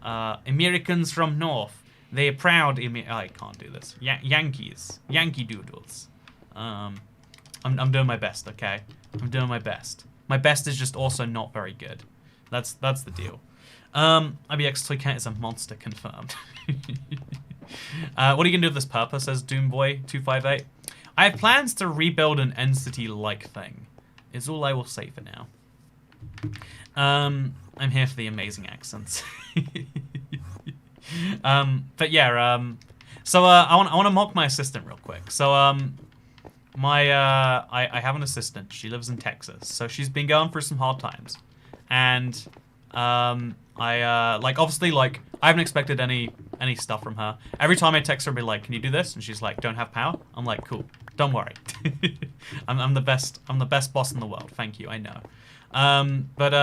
Americans from North. They're proud. I can't do this. Yankees. Yankee Doodles. I'm doing my best, okay? I'm doing my best. My best is just also not very good. That's the deal. IBX Toy Cat is a monster, confirmed. What are you gonna do with this purpose, says Doomboy258. I have plans to rebuild an entity-like thing. Is all I will say for now. I'm here for the amazing accents. But yeah, so I want to mock my assistant real quick. So I have an assistant. She lives in Texas, so she's been going through some hard times, and obviously I haven't expected any stuff from her. Every time I text her and be like, "Can you do this?" and she's like, "Don't have power." I'm like, "Cool, don't worry." I'm the best boss in the world. Thank you, I know. But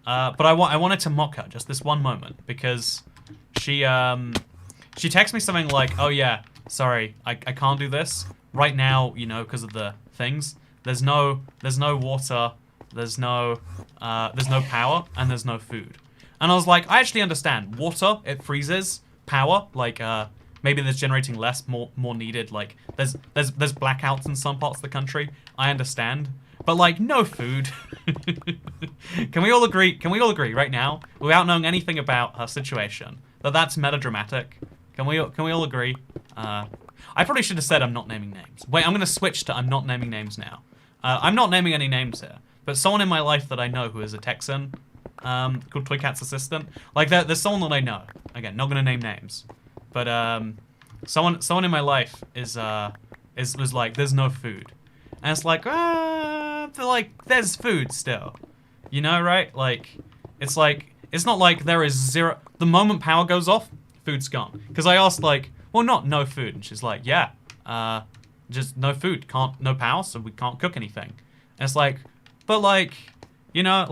I wanted to mock her just this one moment because she texts me something like, "Oh yeah, sorry, I can't do this right now, you know, because of the things. There's no water, there's no power, and there's no food." And I was like, I actually understand. Water, it freezes. Power, maybe there's generating less, more needed. Like there's blackouts in some parts of the country. I understand. But no food. Can we all agree? Can we all agree right now, without knowing anything about her situation, that that's melodramatic? Can we all agree? I probably should have said I'm not naming names. Wait, I'm gonna switch to I'm not naming names now. I'm not naming any names here, but someone in my life that I know who is a Texan, called Toy Cat's assistant. There's someone that I know. Again, not gonna name names, but someone in my life was like, there's no food, and it's like, there's food still, you know, right? It's not like there is zero. The moment power goes off, food's gone. Because I asked well, not no food, and she's like, yeah, just no food, no power, so we can't cook anything. And it's like, but you know,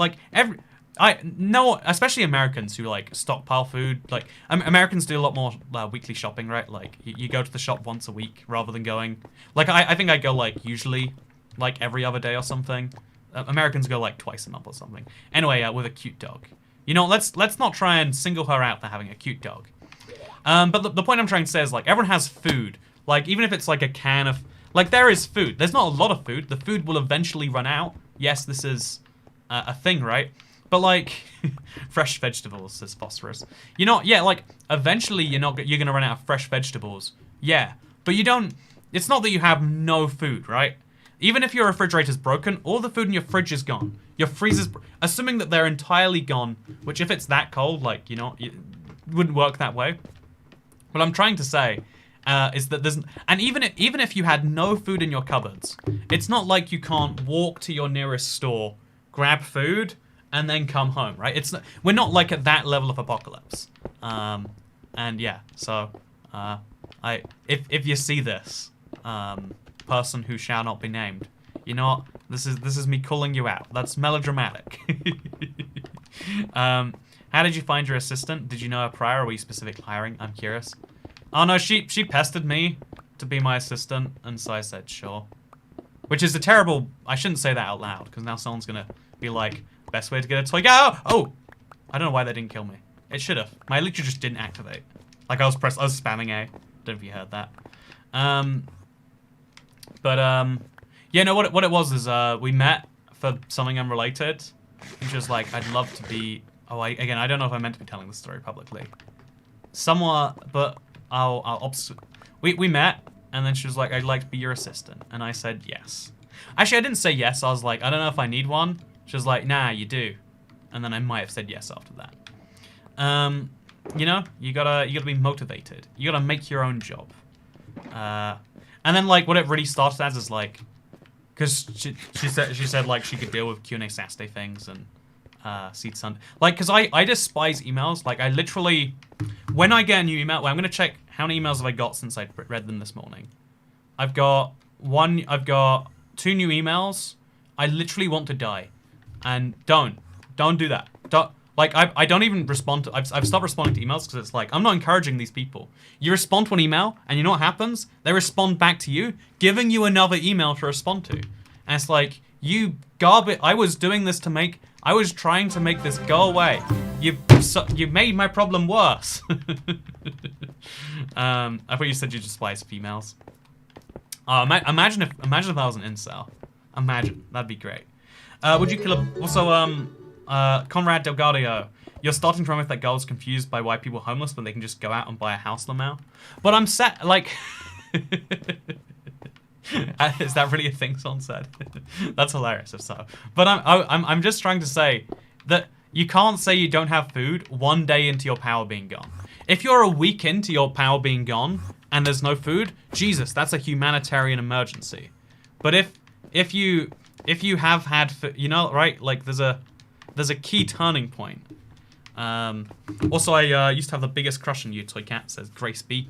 especially Americans who stockpile food. Americans do a lot more weekly shopping, right? You go to the shop once a week rather than going. I think I go usually every other day or something. Americans go twice a month or something. Anyway, with a cute dog. You know, let's not try and single her out for having a cute dog. But the point I'm trying to say is everyone has food. Even if it's a can of there is food. There's not a lot of food. The food will eventually run out. Yes, this is a thing, right? But fresh vegetables, says Phosphorus. You know, yeah, eventually you're gonna run out of fresh vegetables. Yeah, but you don't. It's not that you have no food, right? Even if your refrigerator's broken, all the food in your fridge is gone. Your freezer's, assuming that they're entirely gone, which if it's that cold, you know, it wouldn't work that way. What I'm trying to say is that even if you had no food in your cupboards, it's not like you can't walk to your nearest store, grab food, and then come home, right? We're not at that level of apocalypse. And yeah, so if you see this, person who shall not be named, you know what? This is me calling you out. That's melodramatic. How did you find your assistant? Did you know her prior, or were you specific hiring? I'm curious. Oh no, she pestered me to be my assistant, and so I said sure. Which is a terrible. I shouldn't say that out loud because now someone's gonna be like, best way to get a toy. Oh, I don't know why that didn't kill me. It should have. My Elytra just didn't activate. I was spamming A. Don't know if you heard that. Yeah, no, what it was is we met for something unrelated. And she was like, I'd love to be. Oh, again, I don't know if I meant to be telling this story publicly. Somewhat, but we met, and then she was like, I'd like to be your assistant, and I said yes. Actually, I didn't say yes. I was like, I don't know if I need one. She was like, nah, you do, and then I might have said yes after that. You know, you gotta be motivated. You gotta make your own job. And then what it really started as is Because she said like she could deal with Q&A Saturday things and Seed Sunday. Like, because I despise emails. Like, I literally, when I get a new email, well, I'm gonna check how many emails have I got since I read them this morning. I've got 2 new emails. I literally want to die, and don't do that. Don't. Like, I don't even respond to... I've stopped responding to emails because it's like, I'm not encouraging these people. You respond to an email, and you know what happens? They respond back to you, giving you another email to respond to. And it's like, you garbage... I was doing this to make... I was trying to make this go away. You made my problem worse. I thought you said you despise females. Imagine if I was an incel. Imagine. That'd be great. Would you kill a... Also, Conrad Delgado, you're starting to run with that girl's confused by why people are homeless when they can just go out and buy a house now. But I'm set, like... Is that really a thing someone said? That's hilarious if so. But I'm just trying to say that you can't say you don't have food one day into your power being gone. If you're a week into your power being gone and there's no food, Jesus, that's a humanitarian emergency. But if you have had, you know, right? Like there's a key turning point. Also, I used to have the biggest crush on you, Toy Cat, says Grace B.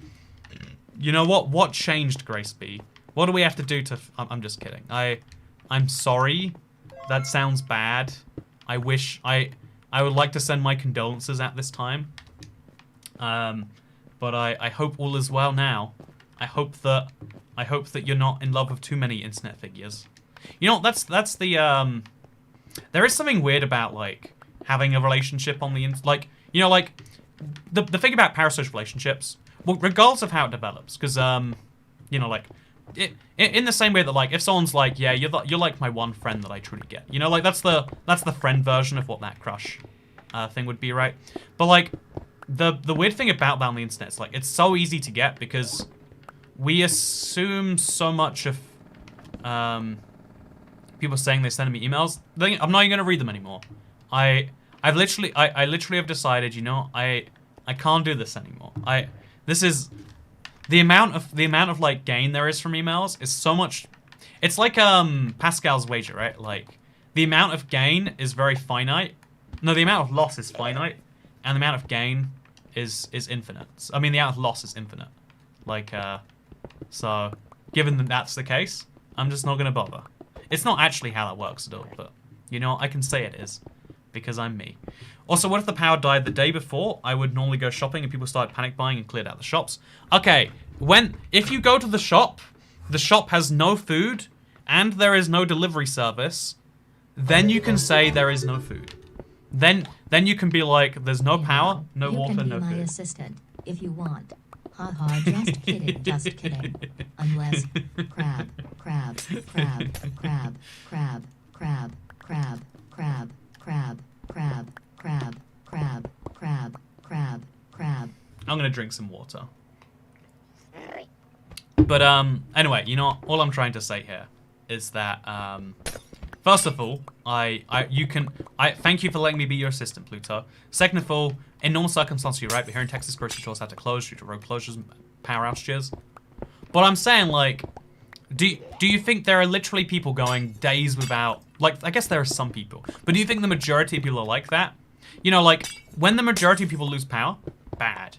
You know what? What changed, Grace B? What do we have to do to... I'm just kidding. I'm sorry. That sounds bad. I wish... I would like to send my condolences at this time. But I hope all is well now. I hope that you're not in love with too many internet figures. You know, that's the... There is something weird about, like, having a relationship on the internet. Like, you know, like, the thing about parasocial relationships, well, regardless of how it develops, because, you know, like, in the same way that, like, if someone's like, yeah, you're like my one friend that I truly get. You know, like, that's the friend version of what that crush thing would be, right? But, like, the weird thing about that on the internet is, like, it's so easy to get because we assume so much of, people saying they're sending me emails. I'm not even gonna read them anymore. I literally have decided, you know, I can't do this anymore. This is the amount of like gain there is from emails is so much. It's like Pascal's wager, right? Like the amount of gain is very finite. No, the amount of loss is finite, and the amount of gain is infinite. I mean, the amount of loss is infinite. Like so, given that that's the case, I'm just not gonna bother. It's not actually how that works at all, but, you know, I can say it is, because I'm me. Also, what if the power died the day before? I would normally go shopping and people started panic buying and cleared out the shops. Okay, if you go to the shop has no food, and there is no delivery service, then you can say there is no food. Then you can be like, there's no power, no water, no food. You can be my assistant, if you want. Haha, just kidding, just kidding. Unless, crab, crab, crab, crab, crab, crab, crab, crab, crab, crab, crab, crab, crab, crab, crab. I'm gonna drink some water. But, anyway, you know, all I'm trying to say here is that, first of all, thank you for letting me be your assistant, Pluto. Second of all, in normal circumstances, you're right, but here in Texas, grocery stores had to close due to road closures and power outages. But I'm saying, like, do you think there are literally people going days without, like, I guess there are some people, but do you think the majority of people are like that? You know, like, when the majority of people lose power, bad.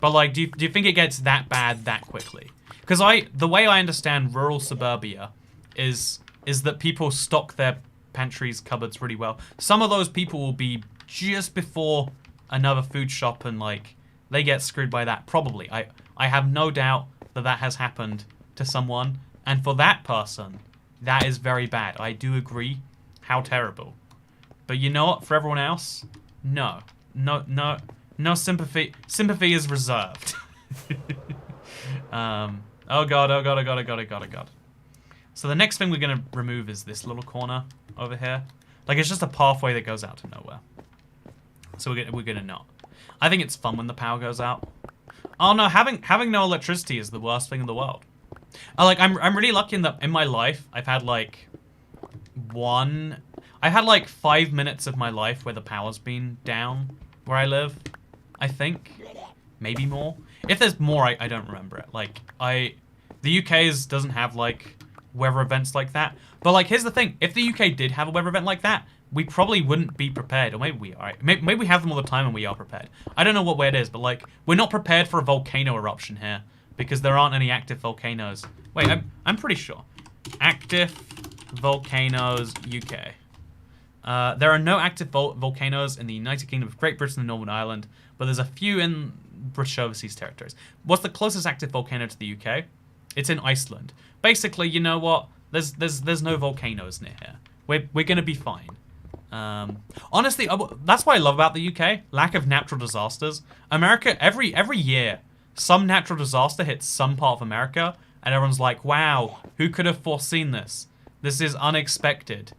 But, like, do you think it gets that bad that quickly? Because the way I understand rural suburbia is that people stock their pantries, cupboards really well. Some of those people will be just before another food shop and, like, they get screwed by that. Probably. I have no doubt that has happened to someone. And for that person, that is very bad. I do agree. How terrible. But you know what? For everyone else, no. No sympathy. Sympathy is reserved. Oh god, oh god, oh god, oh god, oh god, oh god. So the next thing we're going to remove is this little corner over here. Like, it's just a pathway that goes out to nowhere. So we're going to not. I think it's fun when the power goes out. Oh no, having no electricity is the worst thing in the world. I'm really lucky in that in my life, I've had like 5 minutes of my life where the power's been down where I live. I think. Maybe more. If there's more, I don't remember it. Like, the UK doesn't have, like, weather events like that. But like, here's the thing: if the UK did have a weather event like that, we probably wouldn't be prepared. Or maybe we are. Maybe we have them all the time and we are prepared. I don't know what way it is, but like, we're not prepared for a volcano eruption here because there aren't any active volcanoes. Wait, I'm pretty sure. Active volcanoes UK. There are no active volcanoes in the United Kingdom of Great Britain and Northern Ireland, but there's a few in British Overseas Territories. What's the closest active volcano to the UK? It's in Iceland. Basically, you know what? There's no volcanoes near here. We're gonna be fine. Honestly, that's what I love about the UK. Lack of natural disasters. America, every year, some natural disaster hits some part of America, and everyone's like, wow, who could have foreseen this? This is unexpected.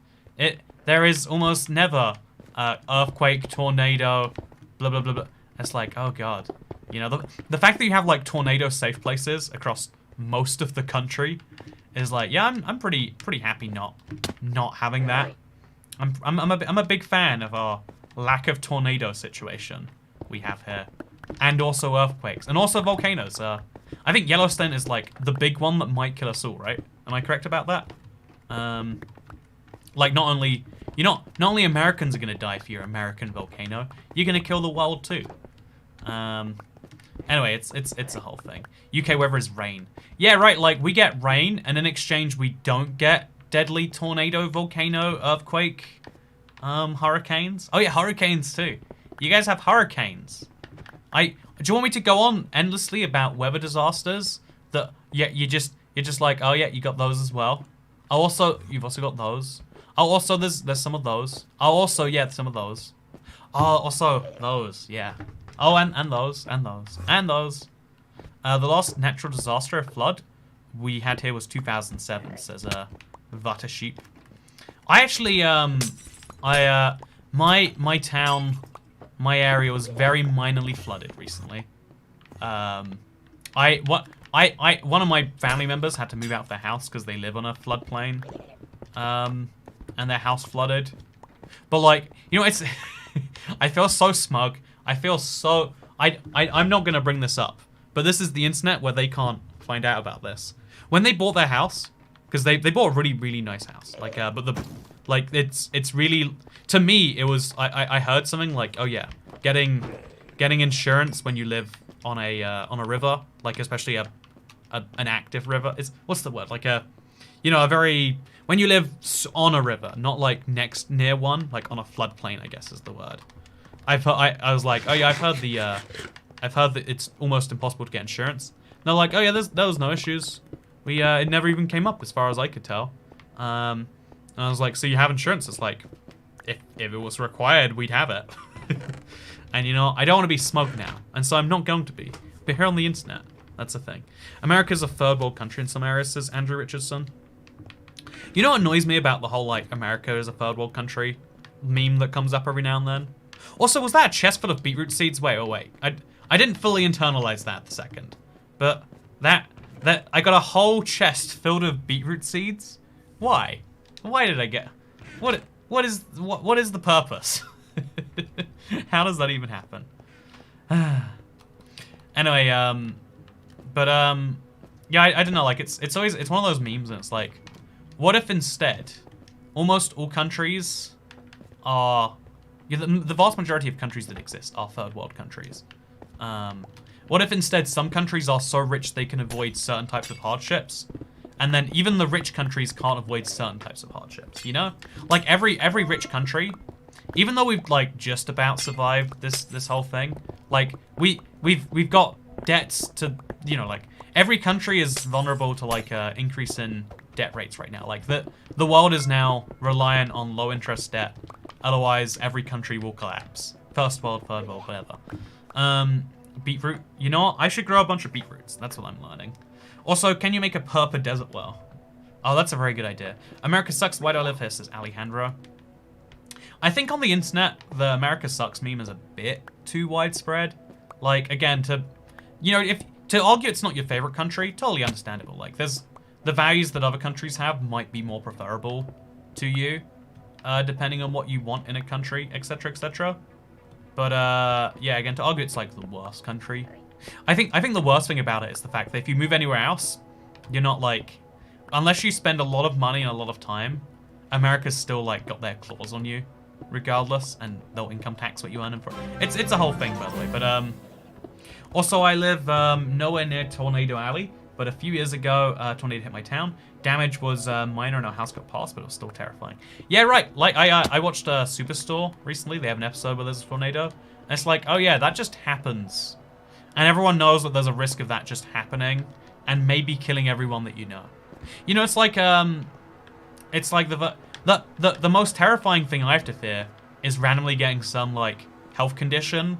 There is almost never earthquake, tornado, blah, blah, blah, blah. It's like, oh god. You know, the fact that you have like tornado safe places across most of the country is like, yeah, I'm pretty happy not having that. I'm a big fan of our lack of tornado situation we have here, and also earthquakes, and also volcanoes. I think Yellowstone is like the big one that might kill us all, right? Am I correct about that? Like not only Americans are gonna die for your American volcano, you're gonna kill the world too. Anyway, it's a whole thing. UK weather is rain. Yeah, right. Like we get rain, and in exchange we don't get deadly tornado, volcano, earthquake, hurricanes. Oh yeah, hurricanes too. You guys have hurricanes. Do you want me to go on endlessly about weather disasters? That yeah, you're just like, oh yeah, you got those as well. You've also got those. Oh, also there's some of those. Oh, also yeah, some of those. Oh, also those, yeah. Oh, and those, and those, and those. The last natural disaster, a flood, we had here was 2007, says Vata Sheep. I actually, my town, my area was very minorly flooded recently. One of my family members had to move out of their house because they live on a floodplain, and their house flooded. But like, you know, it's, I feel so smug. I feel so, I'm not gonna bring this up, but this is the internet where they can't find out about this. When they bought their house, because they bought a really, really nice house, like, but it's really, to me, it was, I heard something like, oh yeah, getting insurance when you live on a river, like especially an active river, is, what's the word, like a, you know, a very, when you live on a river, not like near one, like on a floodplain, I guess is the word. I was like, oh yeah, I've heard that it's almost impossible to get insurance. And they're like, oh yeah, there was no issues. It never even came up as far as I could tell. And I was like, so you have insurance? It's like, if it was required, we'd have it. And you know, I don't want to be smug now, and so I'm not going to be. But here on the internet, that's the thing. America's a third world country in some areas, says Andrew Richardson. You know what annoys me about the whole like America is a third world country meme that comes up every now and then? Also, was that a chest full of beetroot seeds? Wait. I didn't fully internalize that the second. But that I got a whole chest filled with beetroot seeds? Why? Why did I get... What is the purpose? How does that even happen? Anyway, yeah, I don't know, like it's always, it's one of those memes and it's like, what if instead almost all countries are, yeah, the vast majority of countries that exist are third world countries. What if instead some countries are so rich they can avoid certain types of hardships, and then even the rich countries can't avoid certain types of hardships, you know? Like every rich country, even though we've like just about survived this whole thing, like we've got debts to, you know, like every country is vulnerable to like a increase in debt rates right now. Like the world is now reliant on low interest debt. Otherwise, every country will collapse. First world, third world, whatever. Beetroot. You know what? I should grow a bunch of beetroots. That's what I'm learning. Also, can you make a purple desert well? Oh, that's a very good idea. America sucks. Why do I live here? Says Alejandro. I think on the internet, the America sucks meme is a bit too widespread. Like, again, to argue it's not your favorite country, totally understandable. Like, there's the values that other countries have might be more preferable to you, depending on what you want in a country, etc., etc. But yeah, again, to argue it's like the worst country. I think the worst thing about it is the fact that if you move anywhere else, you're not like, unless you spend a lot of money and a lot of time, America's still like got their claws on you, regardless, and they'll income tax what you earn. For it's a whole thing, by the way. But also I live nowhere near Tornado Alley, but a few years ago, tornado hit my town. Damage was minor and our house got passed, but it was still terrifying. Yeah, right. Like I watched Superstore recently. They have an episode where there's a tornado, and it's like, oh yeah, that just happens, and everyone knows that there's a risk of that just happening, and maybe killing everyone that you know. You know, it's like the most terrifying thing I have to fear is randomly getting some like health condition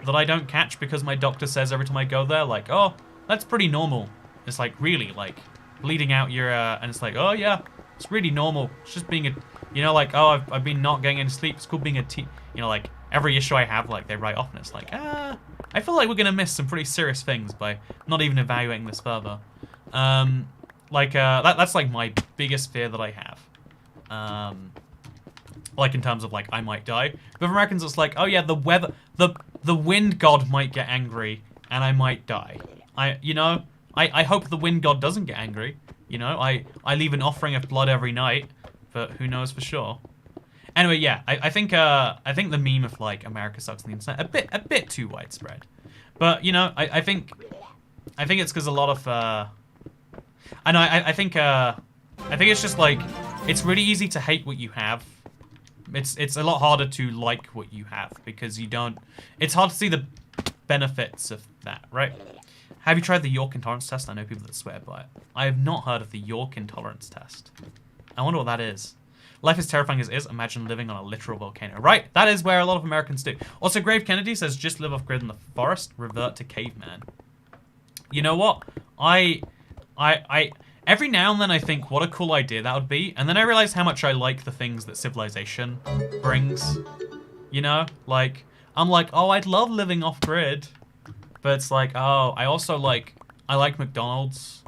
that I don't catch because my doctor says every time I go there, like, oh, that's pretty normal. It's like, really, like bleeding out your and it's like, oh yeah, it's really normal. It's just being a, you know, like, oh, I've been not getting any sleep. It's called being a you know, like every issue I have, like they write off, and it's like, I feel like we're gonna miss some pretty serious things by not even evaluating this further. That's like my biggest fear that I have. Like in terms of like I might die. But for Americans, it's like, oh yeah, the weather, the wind god might get angry and I might die. I hope the wind god doesn't get angry. You know, I leave an offering of blood every night, but who knows for sure. Anyway, yeah, I think the meme of like America sucks on the internet a bit too widespread. But you know, I think it's because a lot of I think it's just like it's really easy to hate what you have. It's a lot harder to like what you have because you don't. It's hard to see the benefits of that, right? Have you tried the York intolerance test? I know people that swear by it. I have not heard of the York intolerance test. I wonder what that is. Life is terrifying as it is. Imagine living on a literal volcano. Right, that is where a lot of Americans do. Also, Grave Kennedy says, just live off grid in the forest, revert to caveman. You know what? I every now and then I think, what a cool idea that would be. And then I realize how much I like the things that civilization brings. You know? Like, I'm like, oh, I'd love living off grid. But it's like, oh, I also like, I like McDonald's.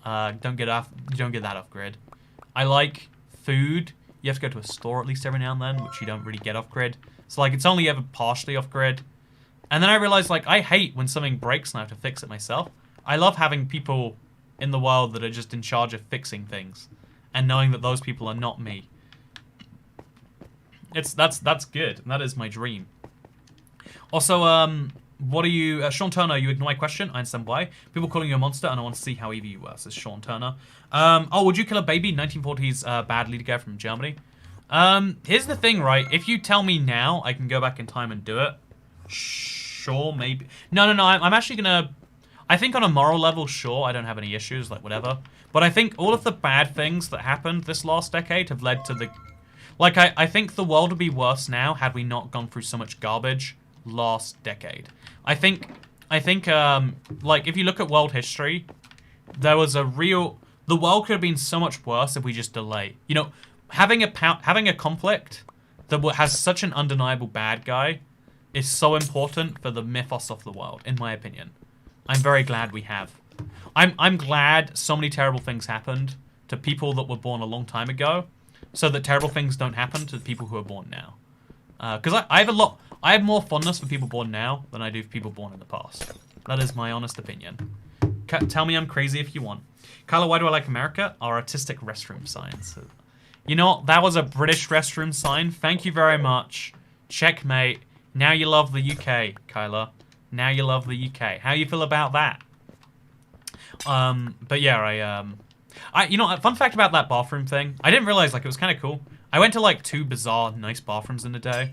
Don't get that off grid. I like food. You have to go to a store at least every now and then, which you don't really get off grid. So like, it's only ever partially off grid. And then I realized, like, I hate when something breaks and I have to fix it myself. I love having people in the world that are just in charge of fixing things, and knowing that those people are not me. That's good, and that is my dream. Also, what are you, Sean Turner? You ignore my question. I understand why. People calling you a monster, and I want to see how evil you were. Says Sean Turner. Oh, would you kill a baby? 1940s bad leader guy from Germany. Here's the thing, right? If you tell me now, I can go back in time and do it. Sure, maybe. No. I'm actually gonna. I think on a moral level, sure, I don't have any issues, like whatever. But I think all of the bad things that happened this last decade have led to the... Like, I think the world would be worse now had we not gone through so much garbage last decade. I think, like, if you look at world history, there was a real... The world could have been so much worse if we just delay. You know, having a conflict that has such an undeniable bad guy is so important for the mythos of the world, in my opinion. I'm very glad we have. I'm glad so many terrible things happened to people that were born a long time ago, so that terrible things don't happen to the people who are born now. Because I have more fondness for people born now than I do for people born in the past. That is my honest opinion. Tell me I'm crazy if you want. Kyla, why do I like America? Our artistic restroom signs. You know what? That was a British restroom sign. Thank you very much. Checkmate. Now you love the UK, Kyla. Now you love the UK. How you feel about that? But yeah, you know, a fun fact about that bathroom thing. I didn't realize, like, it was kind of cool. I went to, like, 2 bizarre, nice bathrooms in a day.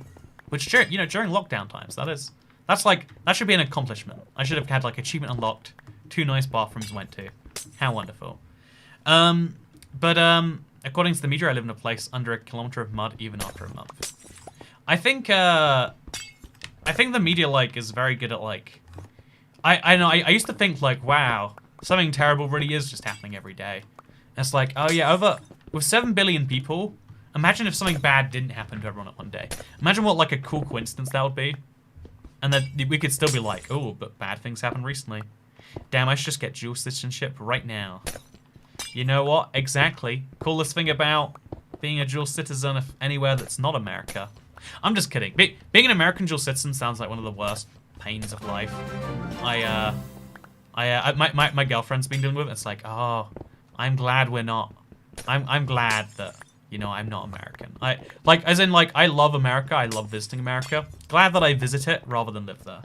Which, you know, during lockdown times, that should be an accomplishment. I should have had, like, achievement unlocked. 2 nice bathrooms went to. How wonderful. According to the media, I live in a place under a kilometer of mud even after a month. I think the media, like, is very good at, like... I know, I used to think, like, wow, something terrible really is just happening every day. And it's like, oh yeah, with 7 billion people, imagine if something bad didn't happen to everyone at one day. Imagine what, like, a cool coincidence that would be. And that we could still be like, oh, but bad things happened recently. Damn, I should just get dual citizenship right now. You know what? Exactly. Coolest thing about being a dual citizen of anywhere that's not America. I'm just kidding. Being an American dual citizen sounds like one of the worst pains of life. My girlfriend's been dealing with it. It's like, oh, I'm glad we're not. I'm glad that, you know, I'm not American. I love America. I love visiting America. Glad that I visit it rather than live there.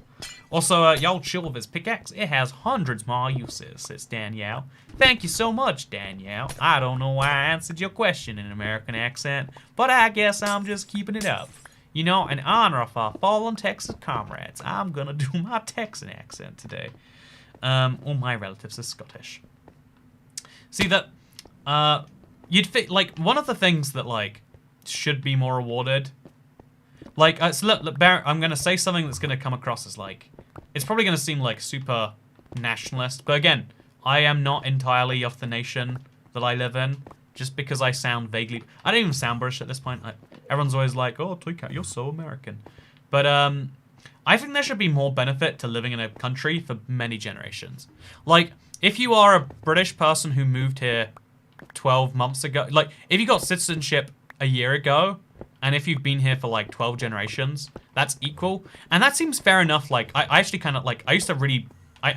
Also, y'all chill with his pickaxe. It has hundreds more uses, says Danielle. Thank you so much, Danielle. I don't know why I answered your question in an American accent, but I guess I'm just keeping it up. You know, in honor of our fallen Texas comrades, I'm gonna do my Texan accent today. All my relatives are Scottish. See that, you'd fit, like, one of the things that, like, should be more rewarded. Like, so look, Barrett, I'm gonna say something that's gonna come across as, like, it's probably gonna seem, like, super nationalist, but again, I am not entirely of the nation that I live in, just because I sound vaguely, I don't even sound British at this point. Everyone's always like, oh, Toy Cat, you're so American. But, I think there should be more benefit to living in a country for many generations. Like, if you are a British person who moved here 12 months ago, like, if you got citizenship a year ago, and if you've been here for, like, 12 generations, that's equal. And that seems fair enough. Like, I actually kind of, like, I used to really,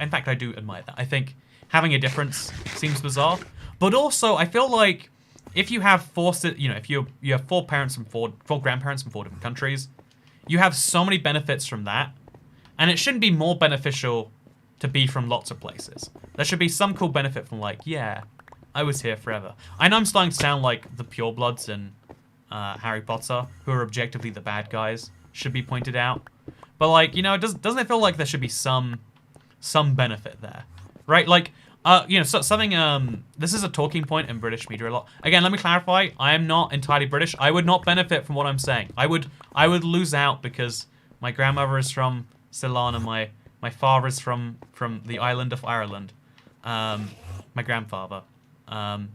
in fact, I do admire that. I think having a difference seems bizarre. But also, I feel like if you have if you have four grandparents from 4 different countries, you have so many benefits from that. And it shouldn't be more beneficial to be from lots of places. There should be some cool benefit from, like, yeah, I was here forever. I know I'm starting to sound like the purebloods in Harry Potter, who are objectively the bad guys, should be pointed out. But, like, you know, doesn't it feel like there should be some benefit there, right? Like, you know, something. This is a talking point in British media a lot. Again, let me clarify. I am not entirely British. I would not benefit from what I'm saying. I would lose out because my grandmother is from Ceylon and my father is from the island of Ireland. My grandfather. But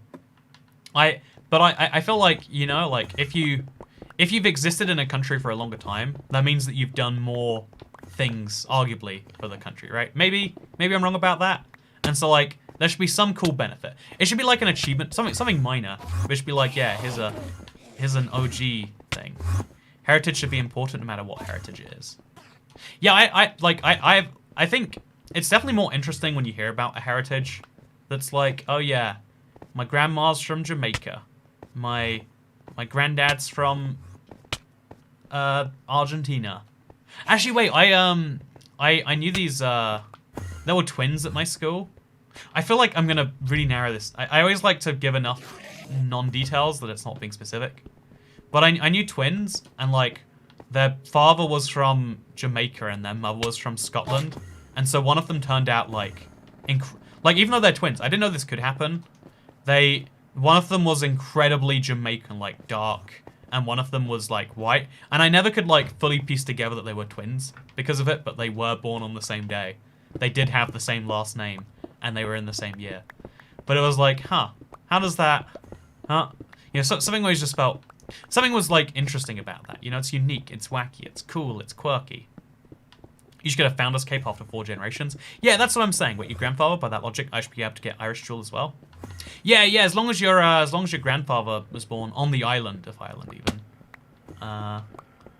I feel like, you know, like, if you've existed in a country for a longer time, that means that you've done more things, arguably, for the country, right? Maybe I'm wrong about that. And so, like, there should be some cool benefit. It should be like an achievement, something minor. It should be like, yeah, here's an OG thing. Heritage should be important no matter what heritage it is. Yeah, I think it's definitely more interesting when you hear about a heritage that's like, oh yeah, my grandma's from Jamaica. My granddad's from Argentina. Actually, wait, I knew these there were twins at my school. I feel like I'm gonna really narrow this. I always like to give enough non-details that it's not being specific. But I knew twins, and, like, their father was from Jamaica and their mother was from Scotland. And so one of them turned out, like, even though they're twins, I didn't know this could happen. One of them was incredibly Jamaican, like, dark, and one of them was, like, white. And I never could, like, fully piece together that they were twins because of it, but they were born on the same day. They did have the same last name, and they were in the same year. But it was like, huh, how does that, huh? You know, something always just felt, something was, like, interesting about that. You know, it's unique, it's wacky, it's cool, it's quirky. You should get a founder's cape after 4 generations. Yeah, that's what I'm saying. Wait, your grandfather, by that logic, I should be able to get Irish jewel as well. Yeah, as long as your grandfather was born on the island of Ireland, even.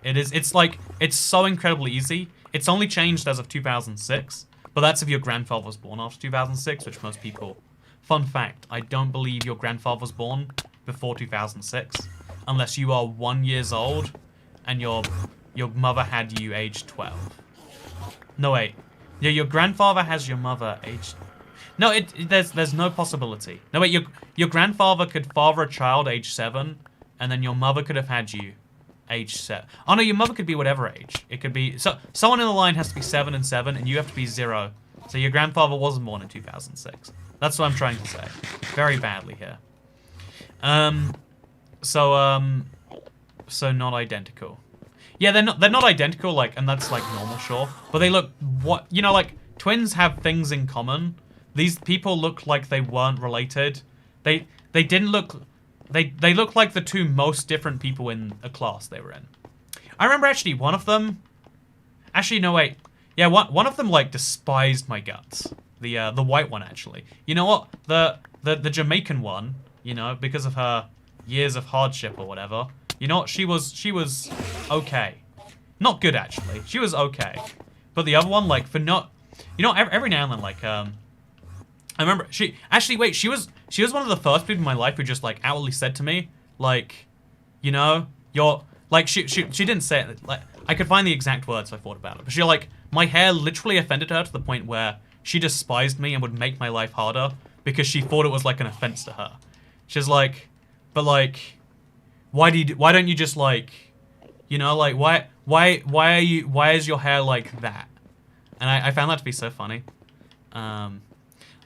It's so incredibly easy. It's only changed as of 2006, but that's if your grandfather was born after 2006, which most people. Fun fact: I don't believe your grandfather was born before 2006, unless you are 1 year old, and your mother had you aged 12. No wait, yeah, your grandfather has your mother aged. No, there's no possibility. No wait, your grandfather could father a child age 7, and then your mother could have had you age 7. Oh no, your mother could be whatever age. It could be someone in the line has to be 7 and 7, and you have to be 0. So your grandfather wasn't born in 2006. That's what I'm trying to say. Very badly here. So not identical. Yeah, they're not identical, like, and that's, like, normal, sure. But they look, you know, like, twins have things in common. These people look like they weren't related. They didn't look, they looked like the 2 most different people in a class they were in. I remember, actually, one of them, actually, no, wait. Yeah, one of them, like, despised my guts. The white one, actually. You know what? The Jamaican one, you know, because of her years of hardship or whatever, you know what? She was okay. Not good, actually. She was okay. But the other one, like, for not... You know, every now and then, like, I remember she was one of the first people in my life who just like outwardly said to me, like, you know, you're like she didn't say it, like I could find the exact words I thought about it, but she like my hair literally offended her to the point where she despised me and would make my life harder because she thought it was like an offense to her. She's like, but like, why don't you just like, you know, like why is your hair like that? And I found that to be so funny.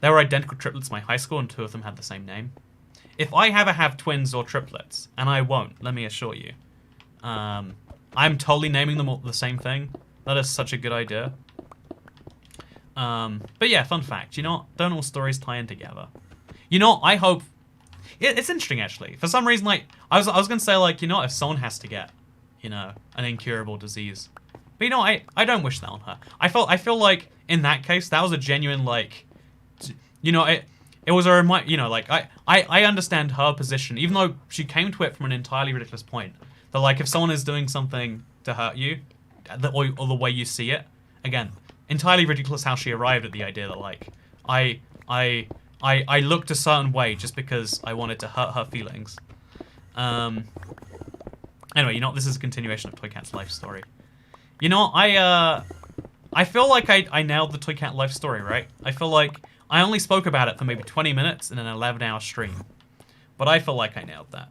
They were identical triplets in my high school, and 2 of them had the same name. If I ever have twins or triplets, and I won't, let me assure you, I'm totally naming them all the same thing. That is such a good idea. But yeah, fun fact. You know what? Don't all stories tie in together. You know, I hope... It's interesting, actually. For some reason, like, I was going to say, like, you know, if someone has to get, you know, an incurable disease. But you know, I don't wish that on her. I feel like, in that case, that was a genuine, like... You know, it was a reminder, you know, like, I understand her position, even though she came to it from an entirely ridiculous point. That, like, if someone is doing something to hurt you, or the way you see it, again, entirely ridiculous how she arrived at the idea that, like, I looked a certain way just because I wanted to hurt her feelings. Anyway, you know, this is a continuation of Toy Cat's life story. You know, I feel like I nailed the Toy Cat life story, right? I feel like I only spoke about it for maybe 20 minutes in an 11-hour stream. But I feel like I nailed that.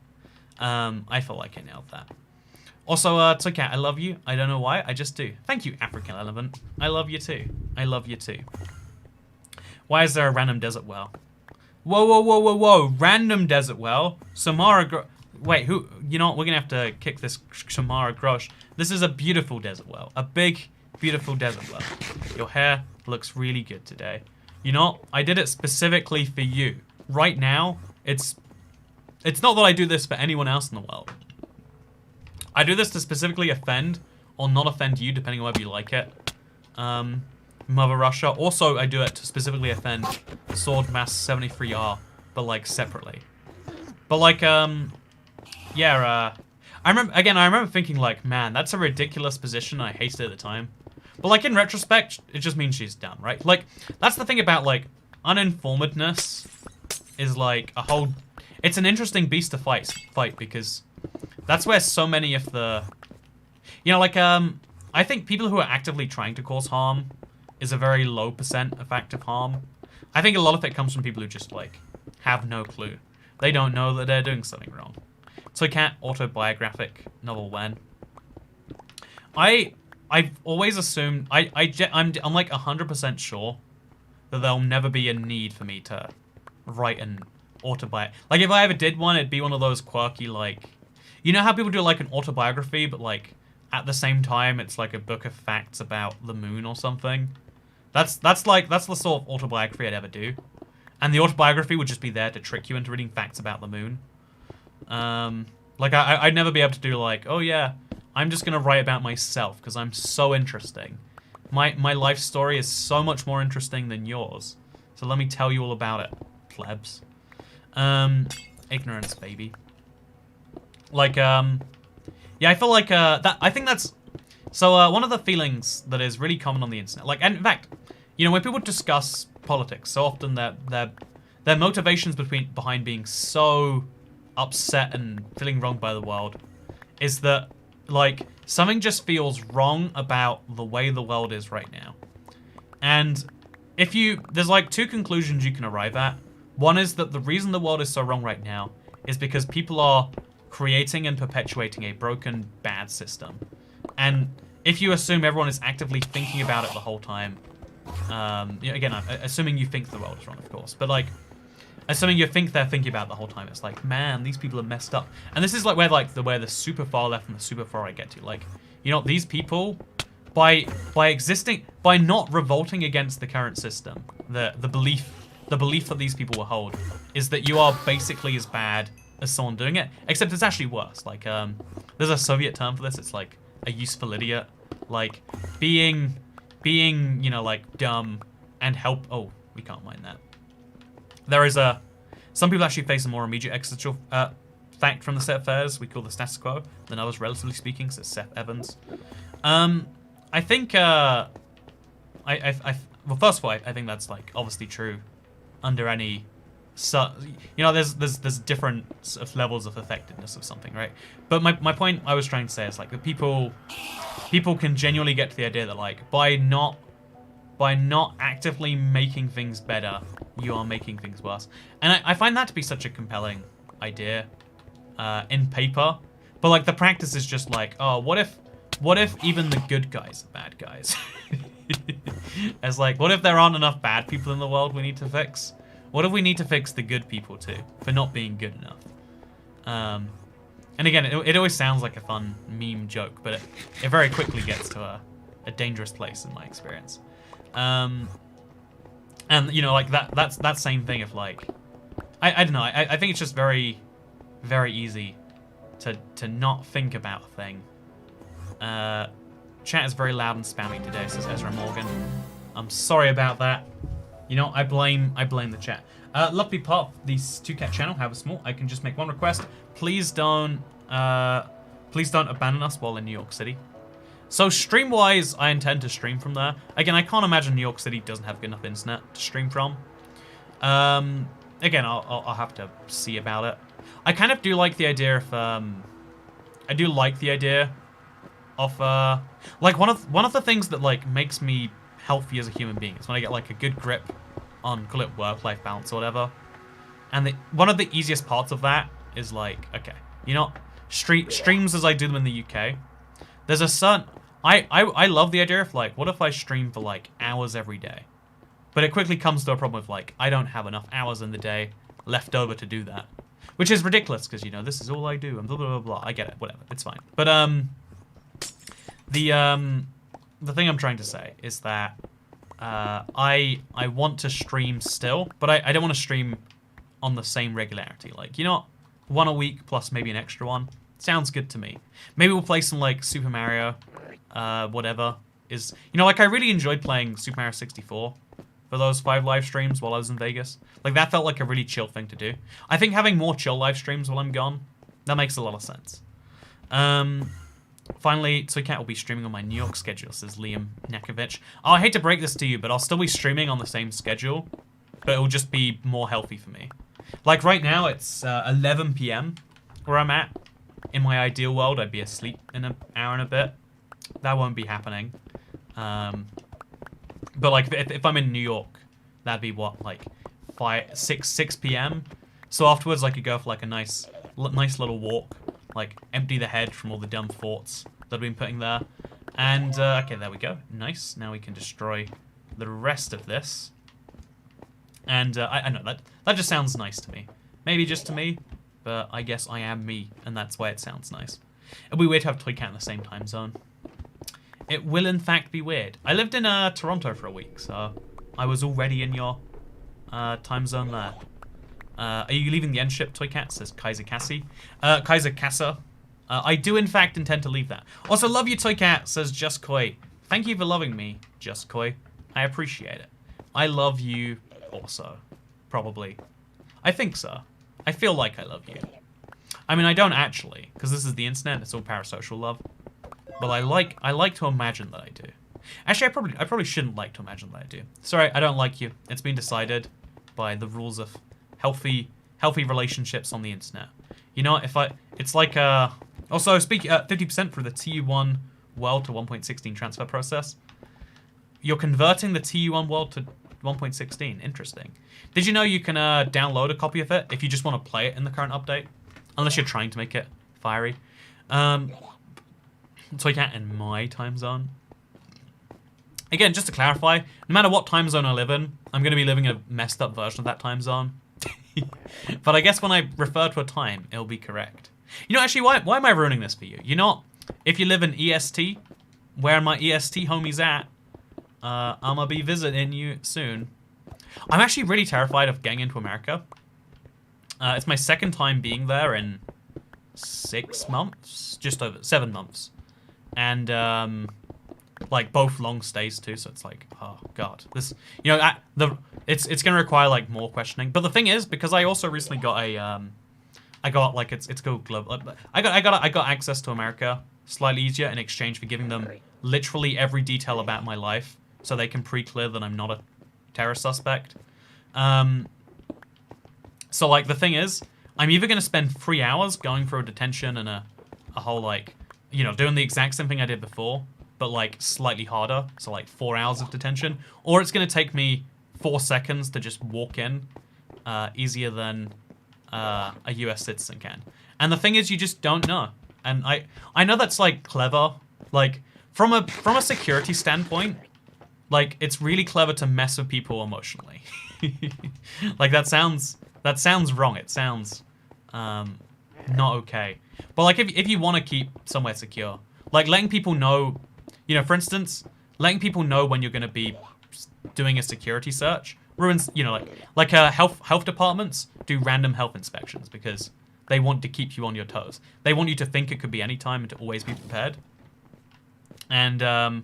Also, Toy Cat, I love you. I don't know why, I just do. Thank you, African Elephant. I love you too. I love you too. Why is there a random desert well? Whoa, whoa, whoa, whoa, whoa. Random desert well? Samara Wait, who? You know what? We're going to have to kick this Samara Grosh. This is a beautiful desert well. A big, beautiful desert well. Your hair looks really good today. You know, I did it specifically for you. Right now, it's not that I do this for anyone else in the world. I do this to specifically offend or not offend you, depending on whether you like it. Mother Russia. Also, I do it to specifically offend Sword Mass 73R, but like separately. But like, yeah, I remember thinking like, man, that's a ridiculous position. I hated it at the time. But like in retrospect, it just means she's dumb, right? Like, that's the thing about like uninformedness is like a whole... It's an interesting beast to fight because that's where so many of the... You know, like, I think people who are actively trying to cause harm is a very low % of active harm. I think a lot of it comes from people who just, like, have no clue. They don't know that they're doing something wrong. Toy Cat autobiographic novel when? I've always assumed... I'm like 100% sure that there'll never be a need for me to write an autobiography. Like, if I ever did one, it'd be one of those quirky, like... You know how people do, like, an autobiography, but, like, at the same time, it's like a book of facts about the moon or something? That's the sort of autobiography I'd ever do. And the autobiography would just be there to trick you into reading facts about the moon. Like, I'd never be able to do, like, oh, yeah, I'm just gonna write about myself, because I'm so interesting. My life story is so much more interesting than yours. So let me tell you all about it, plebs. Ignorance, baby. Like, yeah, I feel like, I think that's... So, one of the feelings that is really common on the internet, like, and in fact, you know, when people discuss politics, so often their motivations behind being so upset and feeling wronged by the world is that, like, something just feels wrong about the way the world is right now. And there's like 2 conclusions you can arrive at. One is that the reason the world is so wrong right now is because people are creating and perpetuating a broken, bad system. And if you assume everyone is actively thinking about it the whole time, you know, again, assuming you think the world is wrong, of course, but like, assuming you think they're thinking about it the whole time, it's like, man, these people are messed up. And this is like where the super far left and the super far right get to. Like, you know, these people, by not revolting against the current system, the belief that these people will hold is that you are basically as bad as someone doing it, except it's actually worse. Like, there's a Soviet term for this. It's like a useful idiot, like being, you know, like dumb and help. Oh, we can't mind that. There is some people actually face a more immediate existential fact from the set of affairs we call the status quo than others, relatively speaking. So Seth Evans. I think well, first of all, I think that's like obviously true under any, you know, there's different sort of levels of effectiveness of something, right? But my point I was trying to say is like that people can genuinely get to the idea that like by not actively making things better, you are making things worse. And I find that to be such a compelling idea in paper. But like the practice is just like, oh, what if even the good guys are bad guys? As like, what if there aren't enough bad people in the world we need to fix? What if we need to fix the good people too for not being good enough? And again, it always sounds like a fun meme joke, but it very quickly gets to a dangerous place in my experience. And you know, like that's that same thing of like, I don't know. I think it's just very, very easy to not think about a thing. Chat is very loud and spammy today, says Ezra Morgan. I'm sorry about that. You know, I blame the chat. Love to be part of this 2Cat channel, however small. I can just make one request. Please don't abandon us while in New York City. So stream-wise, I intend to stream from there. Again, I can't imagine New York City doesn't have good enough internet to stream from. Again, I'll have to see about it. I kind of do like the idea of I do like the idea of like one of the things that like makes me healthy as a human being is when I get like a good grip on, call it work-life balance or whatever. And one of the easiest parts of that is like, okay, you know, streams as I do them in the UK. There's a certain I love the idea of like, what if I stream for like hours every day? But it quickly comes to a problem of like, I don't have enough hours in the day left over to do that. Which is ridiculous because, you know, this is all I do and blah, blah, blah, blah. I get it, whatever, it's fine. But the thing I'm trying to say is that I want to stream still, but I don't want to stream on the same regularity. Like, you know, one a week plus maybe an extra one. Sounds good to me. Maybe we'll play some like Super Mario, whatever. You know, like I really enjoyed playing Super Mario 64 for those 5 live streams while I was in Vegas. Like that felt like a really chill thing to do. I think having more chill live streams while I'm gone, that makes a lot of sense. Finally, Toycat will be streaming on my New York schedule, says Liam Nekovich. Oh, I hate to break this to you, but I'll still be streaming on the same schedule, but it will just be more healthy for me. Like right now, it's 11 p.m. where I'm at. In my ideal world, I'd be asleep in an hour and a bit. That won't be happening. But like if I'm in New York, that'd be what, like 6 p.m. So afterwards, I could go for like a nice little walk, like empty the head from all the dumb thoughts that I've been putting there. And okay, there we go. Nice. Now we can destroy the rest of this. And I know that just sounds nice to me. Maybe just to me, but I guess I am me, and that's why it sounds nice. It'll be weird to have Toycat in the same time zone. It will in fact be weird. I lived in Toronto for a week, so I was already in your time zone there. Are you leaving the end ship, Toycat? Says Kaiser Cassie. Kaiser Kassa. I do in fact intend to leave that. Also, love you, Toycat, says Just Koi. Thank you for loving me, Just Koi. I appreciate it. I love you also. Probably. I think so. I feel like I love you. I mean, I don't actually, because this is the internet. It's all parasocial love. But I like to imagine that I do. Actually, I probably shouldn't like to imagine that I do. Sorry, I don't like you. It's been decided by the rules of healthy relationships on the internet. You know, it's like also speaking 50% for the TU1 world to 1.16 transfer process. You're converting the TU1 world to 1.16. Interesting. Did you know you can download a copy of it if you just want to play it in the current update? Unless you're trying to make it fiery. Toycat in my time zone. Again, just to clarify, no matter what time zone I live in, I'm going to be living in a messed up version of that time zone. But I guess when I refer to a time, it'll be correct. You know, actually, why am I ruining this for you? You know, if you live in EST, where my EST homies at, I'm going to be visiting you soon. I'm actually really terrified of getting into America. It's my second time being there in 6 months, just over 7 months. And, like, both long stays, too, so it's like, oh, God. This, you know, it's going to require, like, more questioning. But the thing is, because I also recently got a, I got, like, it's called global, I got access to America slightly easier in exchange for giving them literally every detail about my life, so they can pre-clear that I'm not a terror suspect. So, like, the thing is, I'm either going to spend 3 hours going through a detention and a whole, like, you know, doing the exact same thing I did before, but, like, slightly harder, so, like, 4 hours of detention, or it's going to take me 4 seconds to just walk in, easier than a US citizen can. And the thing is, you just don't know. And I know that's, like, clever. Like, from a security standpoint, like, it's really clever to mess with people emotionally. Like, that sounds wrong. It sounds not okay. But, like, if you want to keep somewhere secure, like, letting people know, you know, for instance, letting people know when you're going to be doing a security search ruins, you know, like health departments do random health inspections because they want to keep you on your toes. They want you to think it could be any time and to always be prepared. And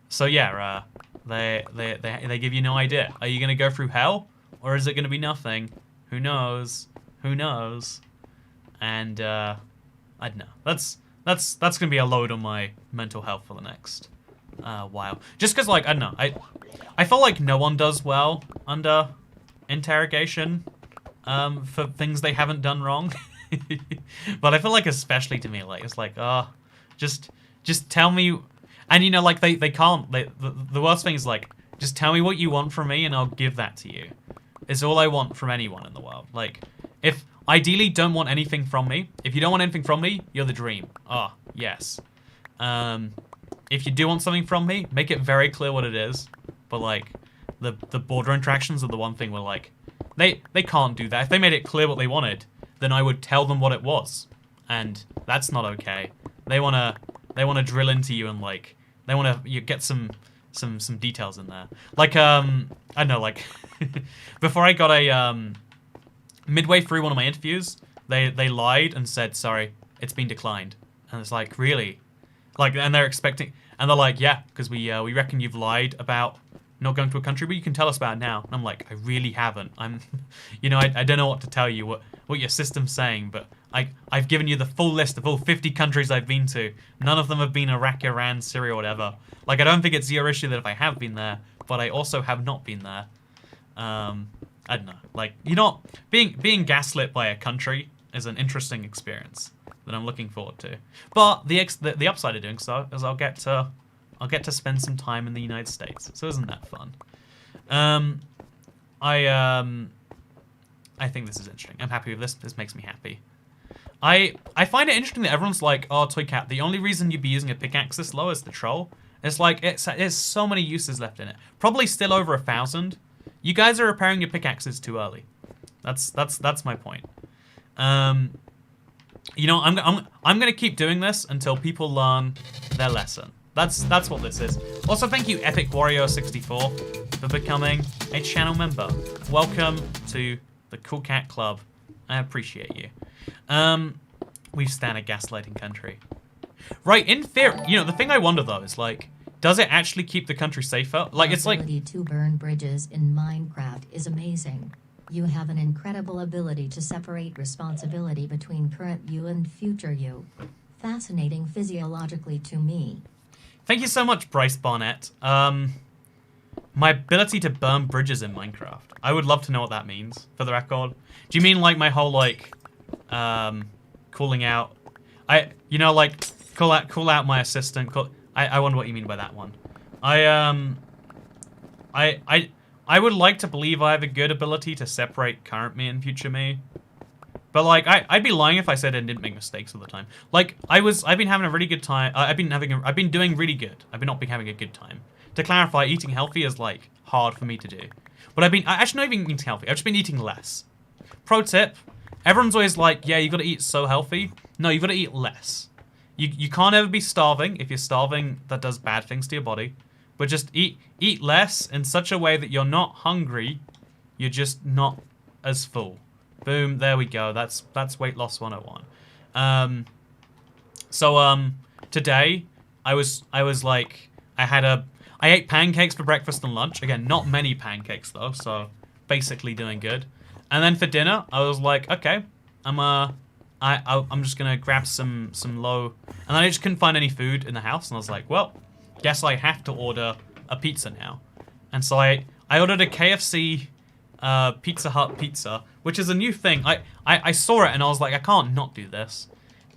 so yeah, they give you no idea. Are you going to go through hell or is it going to be nothing? Who knows? Who knows? And I don't know. That's going to be a load on my mental health for the next while. Just because, like, I don't know. I feel like no one does well under interrogation for things they haven't done wrong. But I feel like especially to me, like, it's like, oh, just tell me. And, you know, like, they can't. The worst thing is, like, just tell me what you want from me and I'll give that to you. It's all I want from anyone in the world. Like, if ideally don't want anything from me. If you don't want anything from me, you're the dream. Ah, yes. If you do want something from me, make it very clear what it is. But, like, the border interactions are the one thing where, like, they can't do that. If they made it clear what they wanted, then I would tell them what it was. And that's not okay. They wanna drill into you and, like, they wanna get some details in there. Like, I don't know, like, before I got a, midway through one of my interviews, they lied and said, sorry, it's been declined. And it's like, really? Like, and they're expecting, and they're like, yeah, because we reckon you've lied about not going to a country, but you can tell us about it now. And I'm like, I really haven't. You know, I don't know what to tell you, what your system's saying, but I've given you the full list of all 50 countries I've been to. None of them have been Iraq, Iran, Syria, or whatever. Like, I don't think it's your issue that if I have been there, but I also have not been there. I don't know. Like, you know, being gaslit by a country is an interesting experience that I'm looking forward to. But the upside of doing so is I'll get to spend some time in the United States. So isn't that fun? I think this is interesting. I'm happy with this. This makes me happy. I find it interesting that everyone's like, oh, Toy Cat, the only reason you'd be using a pickaxe this low is the troll. It's like, there's so many uses left in it. Probably still over 1,000. You guys are repairing your pickaxes too early. That's my point. You know, I'm gonna keep doing this until people learn their lesson. That's what this is. Also, thank you, Epic Warrior 64, for becoming a channel member. Welcome to the Cool Cat Club. I appreciate you. We stand a gaslighting country. Right, in theory, you know, the thing I wonder though is like, does it actually keep the country safer? Like, it's like... The ability to burn bridges in Minecraft is amazing. You have an incredible ability to separate responsibility between current you and future you. Fascinating physiologically to me. Thank you so much, Bryce Barnett. My ability to burn bridges in Minecraft. I would love to know what that means, for the record. Do you mean like my whole, like, calling out... you know, like, call out my assistant, I wonder what you mean by that one. I would like to believe I have a good ability to separate current me and future me. But, like, I'd be lying if I said I didn't make mistakes all the time. Like, I've been having a really good time. I've been doing really good. I've not been having a good time. To clarify, eating healthy is, like, hard for me to do. But I actually not even eating healthy. I've just been eating less. Pro tip, everyone's always like, yeah, you gotta eat so healthy. No, you gotta eat less. You can't ever be starving. If you're starving, that does bad things to your body. But just eat less in such a way that you're not hungry. You're just not as full. Boom, there we go. That's weight loss 101. Today I was like, I ate pancakes for breakfast and lunch. Again, not many pancakes though, so basically doing good. And then for dinner, I was like, okay, I'm just gonna grab some low, and then I just couldn't find any food in the house, and I was like, well, guess I have to order a pizza now. And so I ordered a KFC Pizza Hut pizza, which is a new thing. I saw it and I was like, I can't not do this.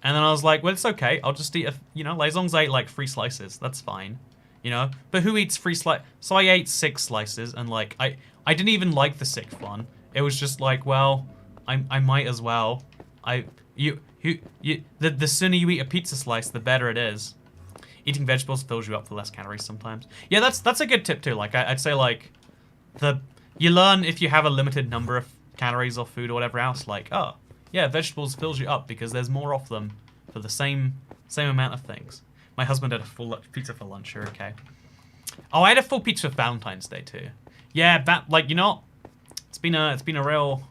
And then I was like, well, it's okay. I'll just eat, like, as long as I eat like 3 slices, that's fine. But who eats 3 slices? So I ate 6 slices and like, I didn't even like the 6th one. It was just like, well, I might as well. The sooner you eat a pizza slice, the better it is. Eating vegetables fills you up for less calories sometimes. Yeah, that's a good tip too. Like, I'd say like, you learn if you have a limited number of calories or food or whatever else, like, oh, yeah, vegetables fills you up because there's more of them for the same amount of things. My husband had a full pizza for lunch, you're okay. Oh, I had a full pizza for Valentine's Day too. Yeah, it's been a real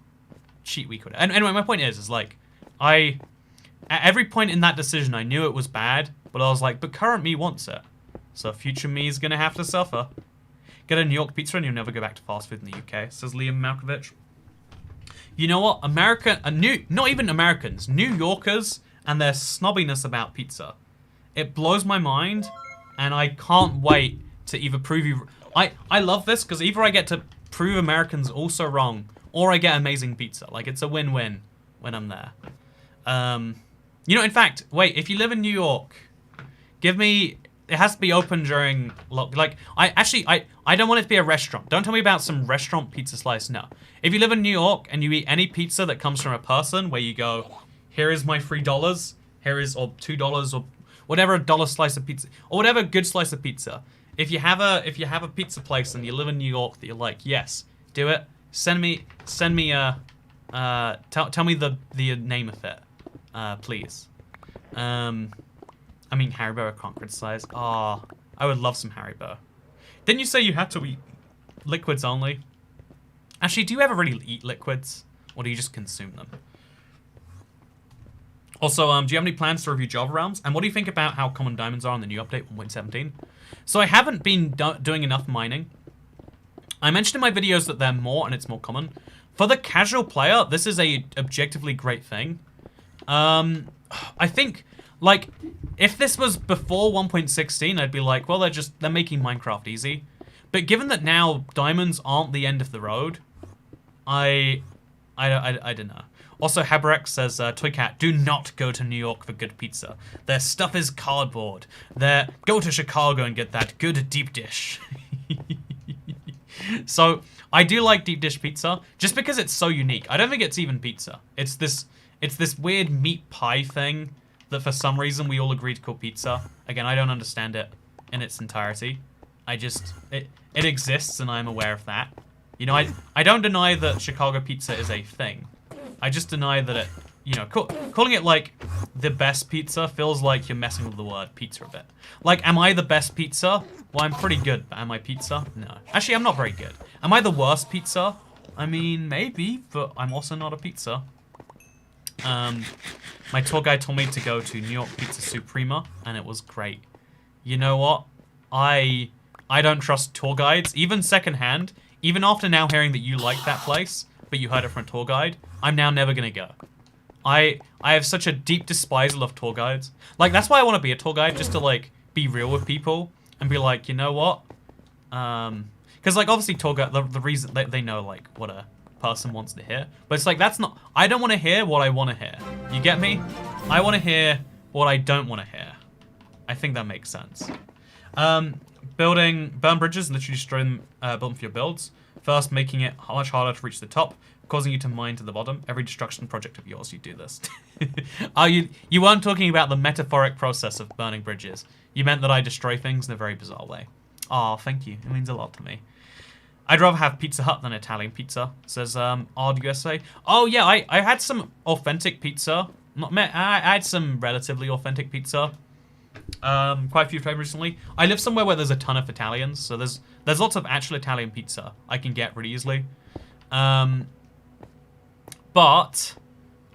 cheat week. And anyway, my point is like, at every point in that decision, I knew it was bad, but I was like, but current me wants it. So future me is gonna have to suffer. Get a New York pizza and you'll never go back to fast food in the UK, says Liam Malkovich. You know what? Not even Americans, New Yorkers and their snobbiness about pizza. It blows my mind, and I can't wait to either prove you... I love this, because either I get to prove Americans also wrong, or I get amazing pizza. Like, it's a win-win when I'm there. In fact, wait, if you live in New York, give me... It has to be open during... Like, I don't want it to be a restaurant. Don't tell me about some restaurant pizza slice, no. If you live in New York and you eat any pizza that comes from a person where you go, here is my $3, here is, or $2, or whatever $1 slice of pizza, or whatever good slice of pizza. If you have a pizza place and you live in New York that you're like, yes, do it. Send me tell me the name of it, please. I mean, Haribo, I can't criticize. Oh, I would love some Haribo. Didn't you say you had to eat liquids only? Actually, do you ever really eat liquids? Or do you just consume them? Also, do you have any plans to review Java Realms? And what do you think about how common diamonds are on the new update 1.17? So I haven't been doing enough mining. I mentioned in my videos that they're more and it's more common. For the casual player, this is a objectively great thing. I think... Like, if this was before 1.16, I'd be like, well, they're making Minecraft easy. But given that now diamonds aren't the end of the road, I don't know. Also, Habrex says, Toycat, do not go to New York for good pizza. Their stuff is cardboard. Go to Chicago and get that good deep dish. So, I do like deep dish pizza, just because it's so unique. I don't think it's even pizza. It's this weird meat pie thing that for some reason we all agree to call pizza. Again, I don't understand it in its entirety. It exists and I'm aware of that. I don't deny that Chicago pizza is a thing. I just deny that it, calling it like the best pizza feels like you're messing with the word pizza a bit. Like, am I the best pizza? Well, I'm pretty good, but am I pizza? No. Actually, I'm not very good. Am I the worst pizza? I mean, maybe, but I'm also not a pizza. My tour guide told me to go to New York Pizza Suprema, and it was great. You know what? I don't trust tour guides, even secondhand. Even after now hearing that you like that place, but you heard it from a tour guide, I'm now never gonna go. I have such a deep despisal of tour guides. Like, that's why I want to be a tour guide, just to, like, be real with people and be like, you know what? Because, like, obviously tour guide, the reason they know, like, what a person wants to hear, but it's like, that's not, I don't want to hear what I want to hear. You get me? I want to hear what I don't want to hear. I think that makes sense. Burn bridges, literally destroy them, build them for your builds. First, making it much harder to reach the top, causing you to mine to the bottom. Every destruction project of yours, you do this. Oh, you weren't talking about the metaphoric process of burning bridges. You meant that I destroy things in a very bizarre way. Oh, thank you. It means a lot to me. I'd rather have Pizza Hut than Italian pizza, says Odd USA. Oh yeah, I had some authentic pizza. I had some relatively authentic pizza. Quite a few times recently. I live somewhere where there's a ton of Italians, so there's lots of actual Italian pizza I can get really easily. But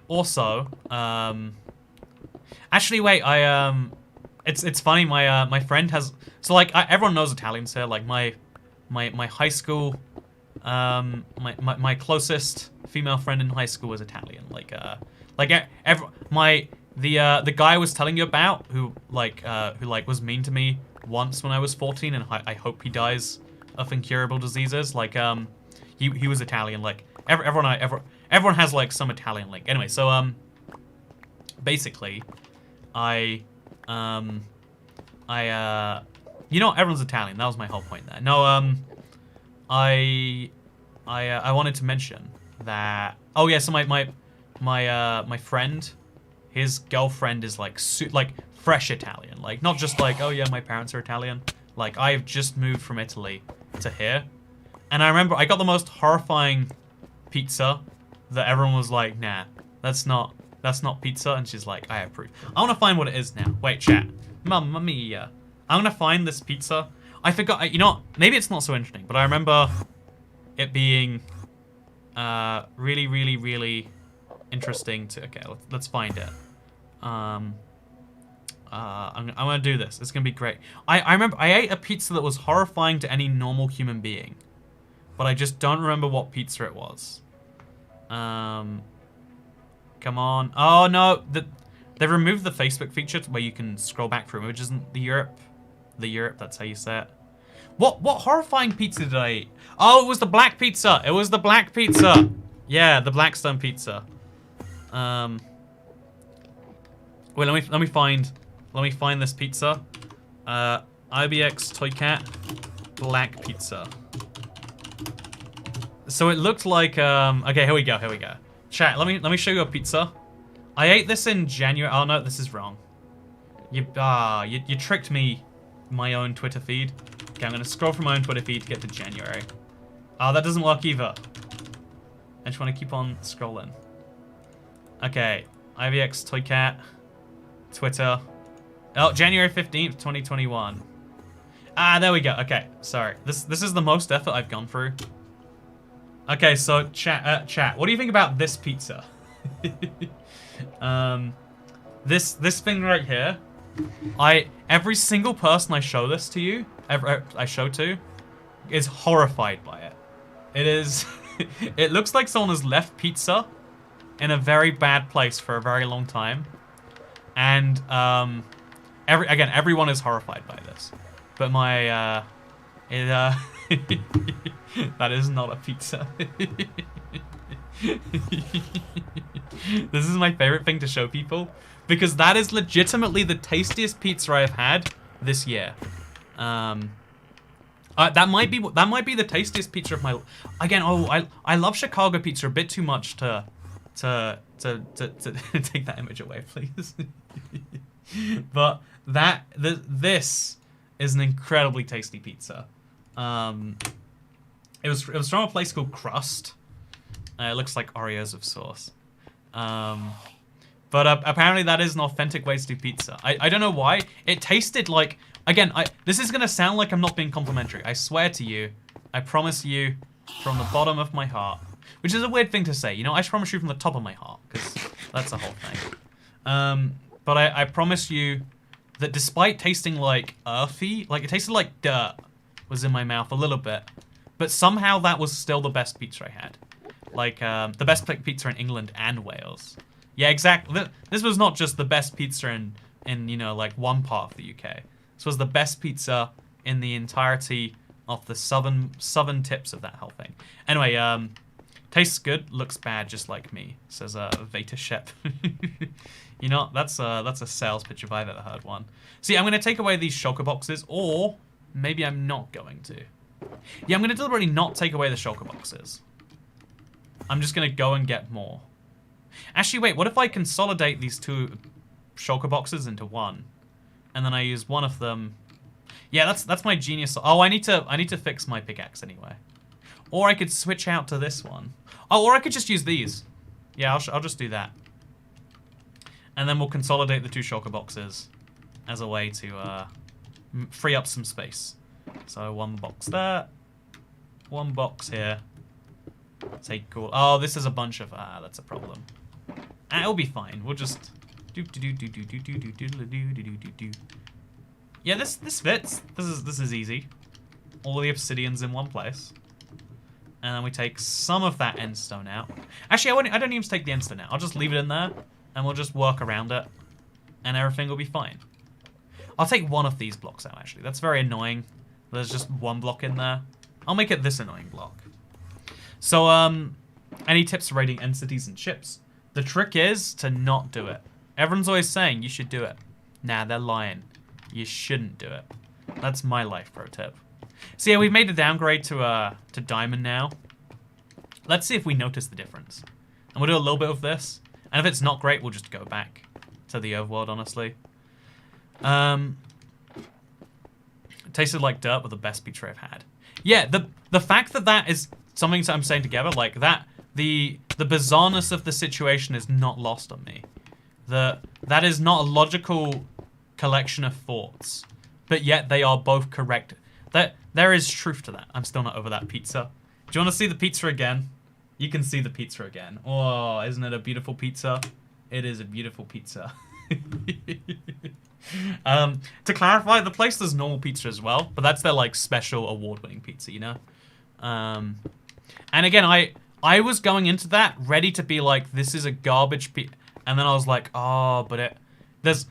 also, actually, wait, it's funny. My friend has, so like everyone knows Italians here. Like my high school, my closest female friend in high school was Italian. The guy I was telling you about who was mean to me once when I was 14, and I hope he dies of incurable diseases. Like, he was Italian. Like everyone has like some Italian link. Anyway, so basically, you know, everyone's Italian. That was my whole point there. No, I wanted to mention that. Oh yeah, so my friend, his girlfriend is like fresh Italian. Like not just like, oh yeah, my parents are Italian. Like I've just moved from Italy to here, and I remember I got the most horrifying pizza that everyone was like, nah, that's not pizza, and she's like, I approve. I want to find what it is now. Wait, chat. Mamma mia. I'm gonna find this pizza. I forgot. You know what? Maybe it's not so interesting, but I remember it being really, really, really interesting to. Okay, let's find it. I'm gonna do this. It's gonna be great. I remember I ate a pizza that was horrifying to any normal human being, but I just don't remember what pizza it was. Come on. Oh no, they removed the Facebook feature where you can scroll back through images in the Europe. That's how you say it. What horrifying pizza did I eat? Oh, it was the black pizza. It was the black pizza. Yeah, the Blackstone pizza. Wait, let me find this pizza. IBX Toycat black pizza. So it looked like okay, here we go. Chat, let me show you a pizza. I ate this in January. Oh no, this is wrong. You tricked me, my own Twitter feed. Okay, I'm gonna scroll from my own Twitter feed to get to January. Oh, that doesn't work either. I just want to keep on scrolling. Okay, IVX Toycat, Twitter. Oh, January 15th, 2021. Ah, there we go. Okay, sorry. This is the most effort I've gone through. Okay, so chat. What do you think about this pizza? This thing right here. Every single person I show this to you, is horrified by it. It is. It looks like someone has left pizza in a very bad place for a very long time, and everyone is horrified by this. But my that is not a pizza. This is my favorite thing to show people because that is legitimately the tastiest pizza I've had this year. That might be the tastiest pizza of my. Again, I love Chicago pizza a bit too much to take that image away, please. But this is an incredibly tasty pizza. It was from a place called Crust. It looks like Oreos of sauce. But apparently that is an authentic way to do pizza. I don't know why. It tasted like... Again, this is going to sound like I'm not being complimentary. I swear to you, I promise you from the bottom of my heart. Which is a weird thing to say. You know, I promise you from the top of my heart. Because that's the whole thing. But I promise you that despite tasting like earthy, like it tasted like dirt was in my mouth a little bit. But somehow that was still the best pizza I had. Like, the best pizza in England and Wales. Yeah, exactly. This was not just the best pizza in you know, like one part of the UK. This was the best pizza in the entirety of the southern tips of that whole thing. Anyway, tastes good, looks bad, just like me, says Veta Shep. You know, that's a sales pitch if I've ever heard one. See, I'm gonna take away these shulker boxes, or maybe I'm not going to. Yeah, I'm gonna deliberately not take away the shulker boxes. I'm just gonna go and get more. Actually, wait, what if I consolidate these two shulker boxes into one? And then I use one of them. Yeah, that's my genius. Oh, I need to fix my pickaxe anyway. Or I could switch out to this one. Oh, or I could just use these. Yeah, I'll just do that. And then we'll consolidate the two shulker boxes as a way to free up some space. So one box there, one box here. Take cool. Oh, this is a bunch of. That's a problem. It'll be fine. We'll just. Yeah, this fits. This is easy. All the obsidian's in one place, and then we take some of that endstone out. Actually, I don't even take the endstone out. I'll just leave it in there, and we'll just work around it, and everything will be fine. I'll take one of these blocks out. Actually, that's very annoying. There's just one block in there. I'll make it this annoying block. So, any tips for raiding end cities and ships? The trick is to not do it. Everyone's always saying you should do it. Nah, they're lying. You shouldn't do it. That's my life pro tip. So yeah, we've made a downgrade to diamond now. Let's see if we notice the difference. And we'll do a little bit of this. And if it's not great, we'll just go back to the overworld, honestly. It tasted like dirt, but the best pizza I've had. Yeah, the fact that that is something that I'm saying together, like that, the bizarreness of the situation is not lost on me. That is not a logical collection of thoughts, but yet they are both correct. There is truth to that. I'm still not over that pizza. Do you want to see the pizza again? You can see the pizza again. Oh, isn't it a beautiful pizza? It is a beautiful pizza. To clarify, the place does normal pizza as well, but that's their like special award-winning pizza, you know? And again, I was going into that ready to be like, this is a garbage pizza, and then I was like, oh, but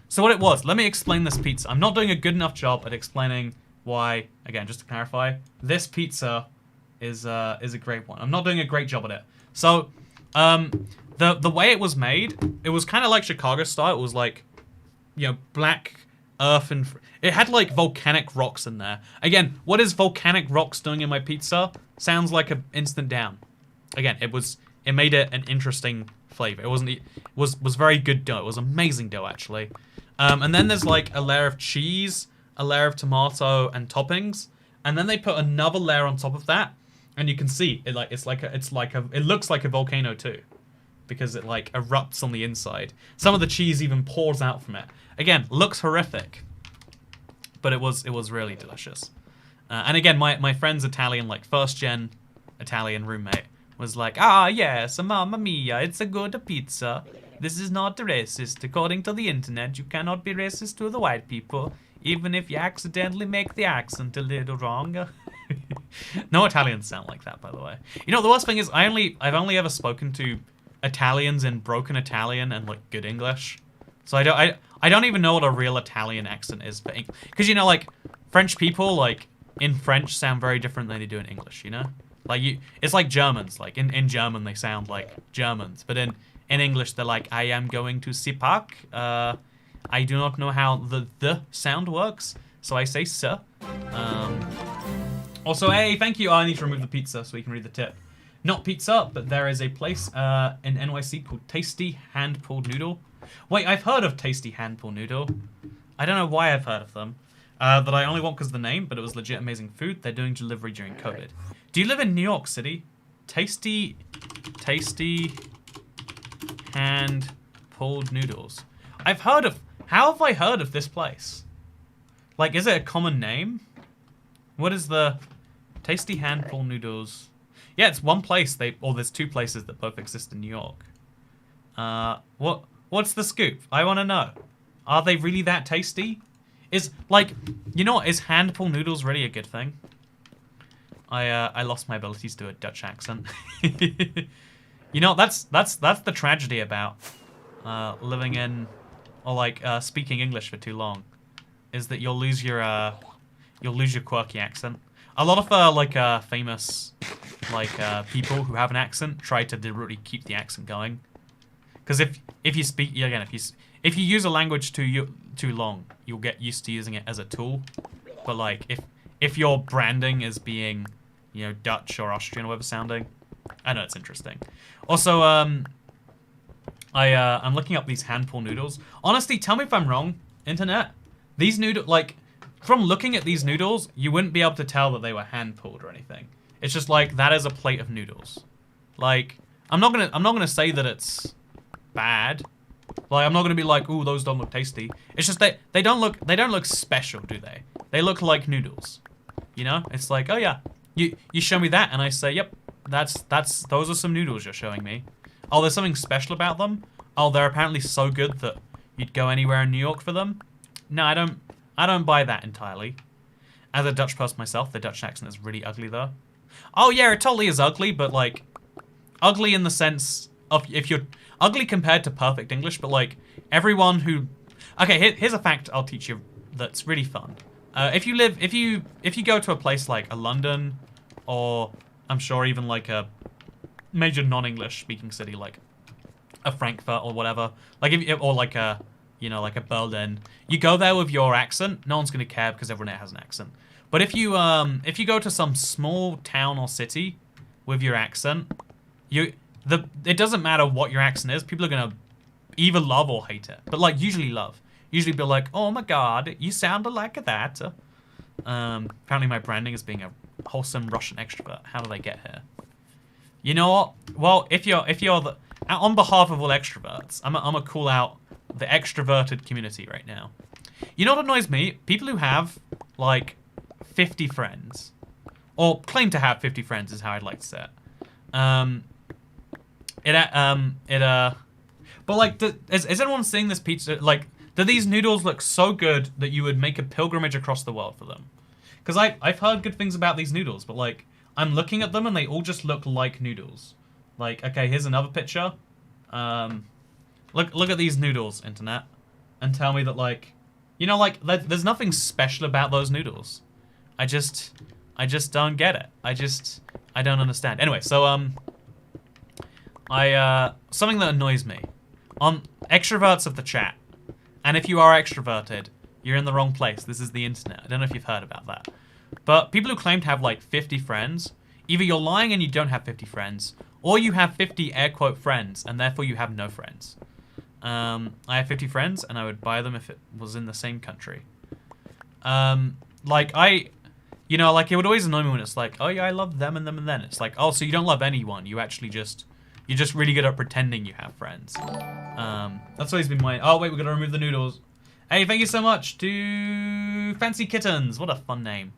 so what it was, let me explain this pizza. I'm not doing a good enough job at explaining why, again, just to clarify, this pizza is a great one. I'm not doing a great job at it. So, the way it was made, it was kind of like Chicago style. It was like, you know, black earth and it had like volcanic rocks in there. Again, what is volcanic rocks doing in my pizza? Sounds like an instant down. Again, it made it an interesting flavor. It was very good dough. It was amazing dough actually. And then there's like a layer of cheese, a layer of tomato and toppings, and then they put another layer on top of that, and you can see it like it looks like a volcano too, because it like erupts on the inside. Some of the cheese even pours out from it. Again, looks horrific, but it was really delicious. And again, my friend's Italian, like first-gen Italian roommate was like, ah, yes, mamma mia, it's a good pizza. This is not racist. According to the internet, you cannot be racist to the white people, even if you accidentally make the accent a little wrong. No Italians sound like that, by the way. You know, the worst thing is I've only ever spoken to Italians in broken Italian and like good English. So I don't even know what a real Italian accent is for English. Because, you know, like, French people, like, in French sound very different than they do in English, you know? Like, it's like Germans. Like, in German, they sound like Germans. But in English, they're like, I am going to Sipak. I do not know how the sound works, so I say sir. Also, hey, thank you. Oh, I need to remove the pizza so we can read the tip. Not pizza, but there is a place in NYC called Tasty Hand-Pulled Noodle. Wait, I've heard of Tasty Hand-Pulled Noodle. I don't know why I've heard of them. That I only want because of the name, but it was legit amazing food. They're doing delivery during COVID. Do you live in New York City? Tasty Hand-Pulled Noodles. I've heard of... How have I heard of this place? Like, is it a common name? What is the... Tasty Hand-Pulled Noodles... Yeah, it's one place. There's two places that both exist in New York. What's the scoop? I want to know. Are they really that tasty? Is, like, you know what? Is hand-pulled noodles really a good thing? I lost my abilities to do a Dutch accent. You know, that's the tragedy about living in, or like speaking English for too long, is that you'll lose your quirky accent. A lot of famous people who have an accent try to deliberately keep the accent going. Because if you speak again, if you use a language too long, you'll get used to using it as a tool. But like if your branding is being, you know, Dutch or Austrian or whatever sounding, I know it's interesting. Also, I'm looking up these hand-pulled noodles. Honestly, tell me if I'm wrong, internet. These noodles, like, from looking at these noodles, you wouldn't be able to tell that they were hand-pulled or anything. It's just like that is a plate of noodles. Like, I'm not gonna say that it's bad. Like, I'm not gonna be like, ooh, those don't look tasty. It's just they don't look special, do they? They look like noodles. You know? It's like, oh yeah, you show me that, and I say, yep, those are some noodles you're showing me. Oh, there's something special about them. Oh, they're apparently so good that you'd go anywhere in New York for them. No, I don't buy that entirely. As a Dutch person myself, the Dutch accent is really ugly though. Oh yeah, it totally is ugly, but like, ugly in the sense of if you're ugly compared to perfect English, but like everyone who, okay, here's a fact I'll teach you that's really fun. If you go to a place like a London, or I'm sure even like a major non-English speaking city like a Frankfurt or whatever, like or like a, you know, like a Berlin, you go there with your accent, no one's gonna care because everyone there has an accent. But if you go to some small town or city with your accent, it doesn't matter what your accent is, people are gonna either love or hate it, but like usually love. Usually be like, oh my god, you sounded like that. Apparently my branding is being a wholesome Russian extrovert. How did I get here? You know what? Well, if you're on behalf of all extroverts, I'm gonna call out the extroverted community right now. You know what annoys me? People who have like 50 friends, or claim to have 50 friends, is how I'd like to say it. But like, is anyone seeing this pizza? Like, do these noodles look so good that you would make a pilgrimage across the world for them? Because I've heard good things about these noodles, but like, I'm looking at them and they all just look like noodles. Like, okay, here's another picture. Look at these noodles, internet, and tell me that, like, you know, like, there's nothing special about those noodles. I just don't get it. I don't understand. Anyway, so something that annoys me on extroverts of the chat, and if you are extroverted, you're in the wrong place. This is the internet. I don't know if you've heard about that. But people who claim to have like 50 friends, either you're lying and you don't have 50 friends, or you have 50 air quote friends, and therefore you have no friends. I have 50 friends, and I would buy them if it was in the same country. Like, you know, like, it would always annoy me when it's like, oh yeah, I love them and them and then. It's like, oh, so you don't love anyone. You actually you're just really good at pretending you have friends. That's always been my, oh wait, we're gonna remove the noodles. Hey, thank you so much to Fancy Kittens. What a fun name.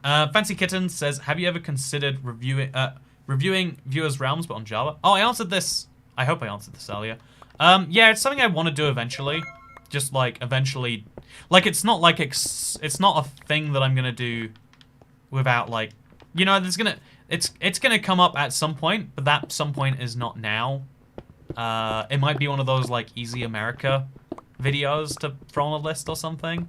Fancy Kittens says, have you ever considered reviewing Viewers Realms, but on Java? Oh, I answered this. I hope I answered this earlier. Yeah, it's something I want to do eventually. Just like eventually, like it's not a thing that I'm gonna do without, like, you know, it's gonna come up at some point, but that some point is not now. It might be one of those like Easy America videos to throw on a list or something.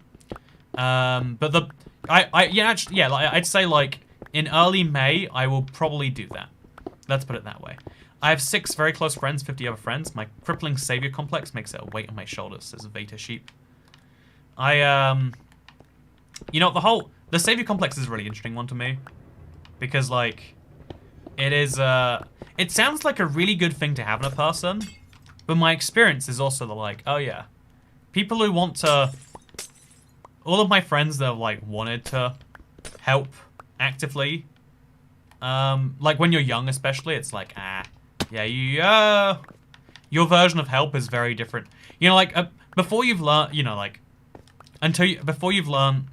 But I'd say like in early May I will probably do that. Let's put it that way. I have 6 very close friends, 50 other friends. My crippling savior complex makes it a weight on my shoulders, says Veta Sheep. You know, the savior complex is a really interesting one to me. Because, like, it sounds like a really good thing to have in a person. But my experience is also the, like, oh yeah. People who want to... All of my friends that have, like, wanted to help actively. Like, when you're young especially, it's like, yeah, your version of help is very different. You know, like, before you've learned, you know, like, before you've learned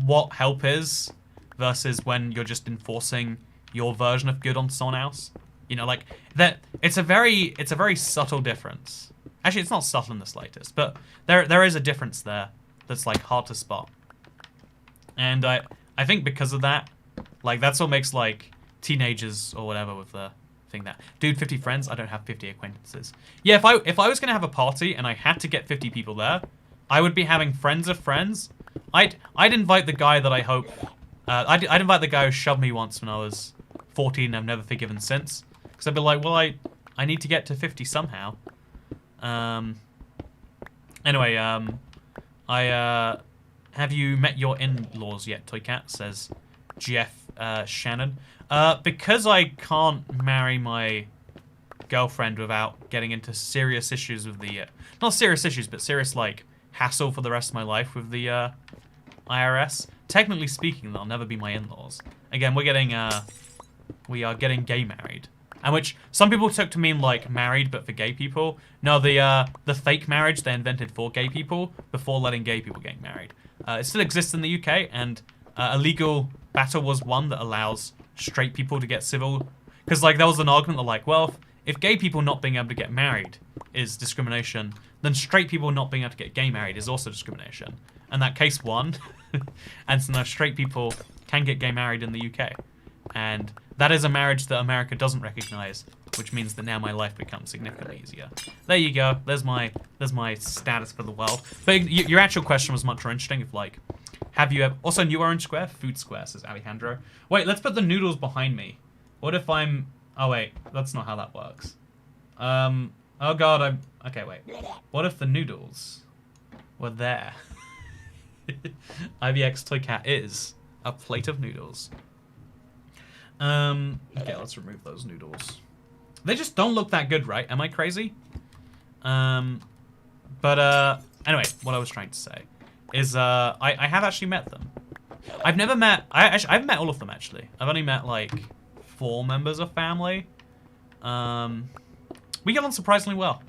what help is versus when you're just enforcing your version of good on someone else. You know, like, that, it's a very subtle difference. Actually, it's not subtle in the slightest, but there is a difference there that's, like, hard to spot. And I think because of that, like, that's what makes, like, teenagers or whatever with the thing that, dude, 50 friends, I don't have 50 acquaintances. Yeah, if I was gonna have a party and I had to get 50 people there, I would be having friends of friends. I'd invite the guy that I hope, I'd invite the guy who shoved me once when I was 14 and I've never forgiven since. Because I'd be like, well, I need to get to 50 somehow. Anyway, have you met your in-laws yet, Toycat? Says Jeff Shannon. Because I can't marry my girlfriend without getting into serious issues with the... not serious issues, but serious, like, hassle for the rest of my life with the IRS. Technically speaking, they'll never be my in-laws. Again, we are getting gay married. And which some people took to mean, like, married but for gay people. No, the fake marriage they invented for gay people before letting gay people get married. It still exists in the UK, and a legal battle was one that allows straight people to get civil. Because, like, there was an argument that, like, well, if gay people not being able to get married is discrimination, then straight people not being able to get gay married is also discrimination. And that case won. And so now straight people can get gay married in the UK. And that is a marriage that America doesn't recognize, which means that now my life becomes significantly easier. There you go. There's my status for the world. But your actual question was much more interesting. If, like, have you ever... Also, New Orange Square? Food Square, says Alejandro. Wait, let's put the noodles behind me. What if I'm Oh wait, that's not how that works. Oh god, okay, wait. What if the noodles were there? IVX Toy Cat is a plate of noodles. Okay, let's remove those noodles. They just don't look that good, right? Am I crazy? Anyway, what I was trying to say is, I have actually met them. I've met all of them, actually. I've only met, like, 4 members of family. We get on surprisingly well.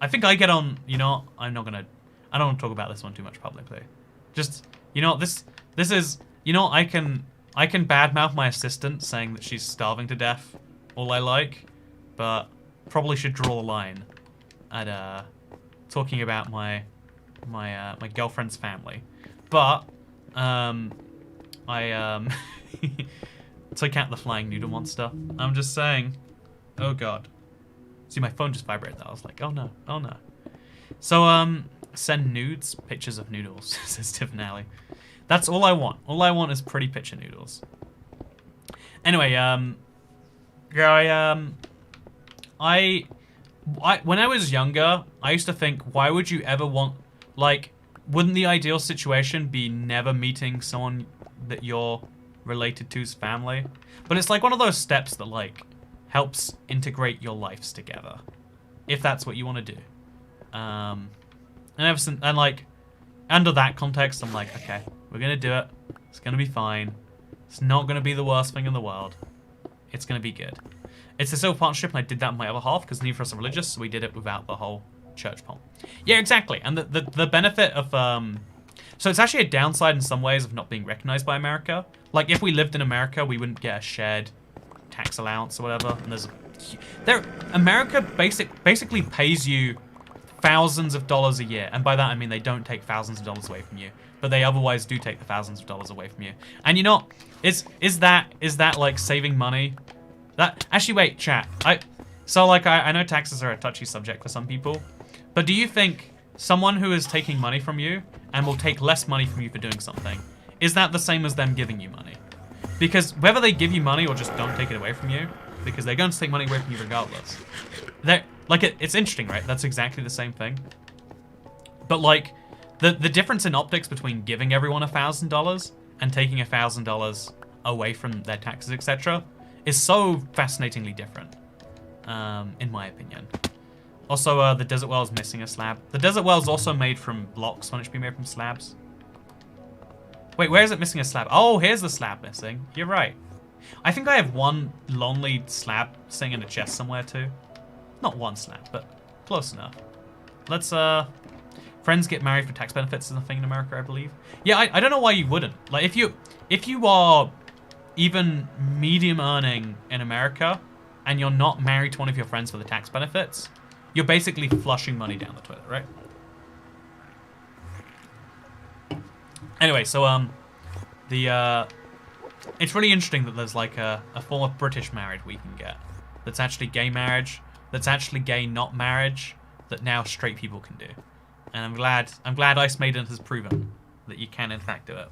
I think I get on, you know, I don't want to talk about this one too much publicly. Just, you know, this is, you know, I can badmouth my assistant saying that she's starving to death, all I like, but probably should draw a line at, talking about my girlfriend's family. But, took out the flying noodle monster. I'm just saying, oh god. See, my phone just vibrated there. I was like, oh no, oh no. So, send nudes, pictures of noodles, says Tiffany. That's all I want. All I want is pretty picture noodles. Anyway, when I was younger, I used to think, why would you ever want, like, wouldn't the ideal situation be never meeting someone that you're related to's family? But it's like one of those steps that, like, helps integrate your lives together, if that's what you want to do. And ever since, and like, under that context, I'm like, okay, we're gonna do it. It's gonna be fine. It's not gonna be the worst thing in the world. It's gonna be good. It's a civil partnership, and I did that with my other half because neither of us are religious, so we did it without the whole church part. Yeah, exactly. And the benefit of so it's actually a downside in some ways of not being recognized by America. Like, if we lived in America, we wouldn't get a shared tax allowance or whatever. And America basically pays you thousands of dollars a year, and by that I mean they don't take thousands of dollars away from you, but they otherwise do take the thousands of dollars away from you. And you know, is that like saving money? That actually, wait, chat. I know taxes are a touchy subject for some people, but do you think someone who is taking money from you and will take less money from you for doing something, is that the same as them giving you money? Because whether they give you money or just don't take it away from you, because they're going to take money away from you regardless. It's interesting, right? That's exactly the same thing. But like, the difference in optics between giving everyone $1,000 and taking $1,000 away from their taxes, etc., is so fascinatingly different, in my opinion. Also, the desert well is missing a slab. The desert well is also made from blocks when it should be made from slabs. Wait, where is it missing a slab? Oh, here's the slab missing. You're right. I think I have one lonely slab sitting in a chest somewhere too. Not one slab, but close enough. Let's, friends get married for tax benefits is a thing in America, I believe. Yeah, I don't know why you wouldn't. Like, if you are even medium earning in America and you're not married to one of your friends for the tax benefits, you're basically flushing money down the toilet, right? Anyway, so, it's really interesting that there's like a form of British marriage we can get that's actually gay marriage, that's actually gay not marriage, that now straight people can do. And I'm glad Ice Maiden has proven that you can in fact do it.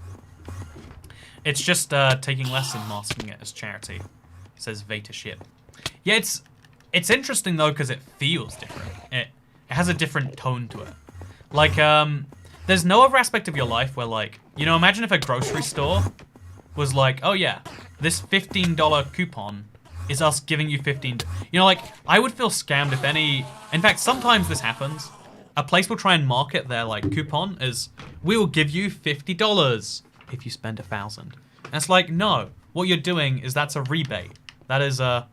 It's just taking less and masking it as charity, says Veta Ship. Yeah, it's interesting though because it feels different. It has a different tone to it. Like, there's no other aspect of your life where, like, you know, imagine if a grocery store was like, oh yeah, this $15 coupon is us giving you 15. You know, like, I would feel scammed if any. In fact, sometimes this happens. A place will try and market their like coupon as, we will give you $50 if you spend 1,000. And it's like, no, what you're doing is that's a rebate. That is well,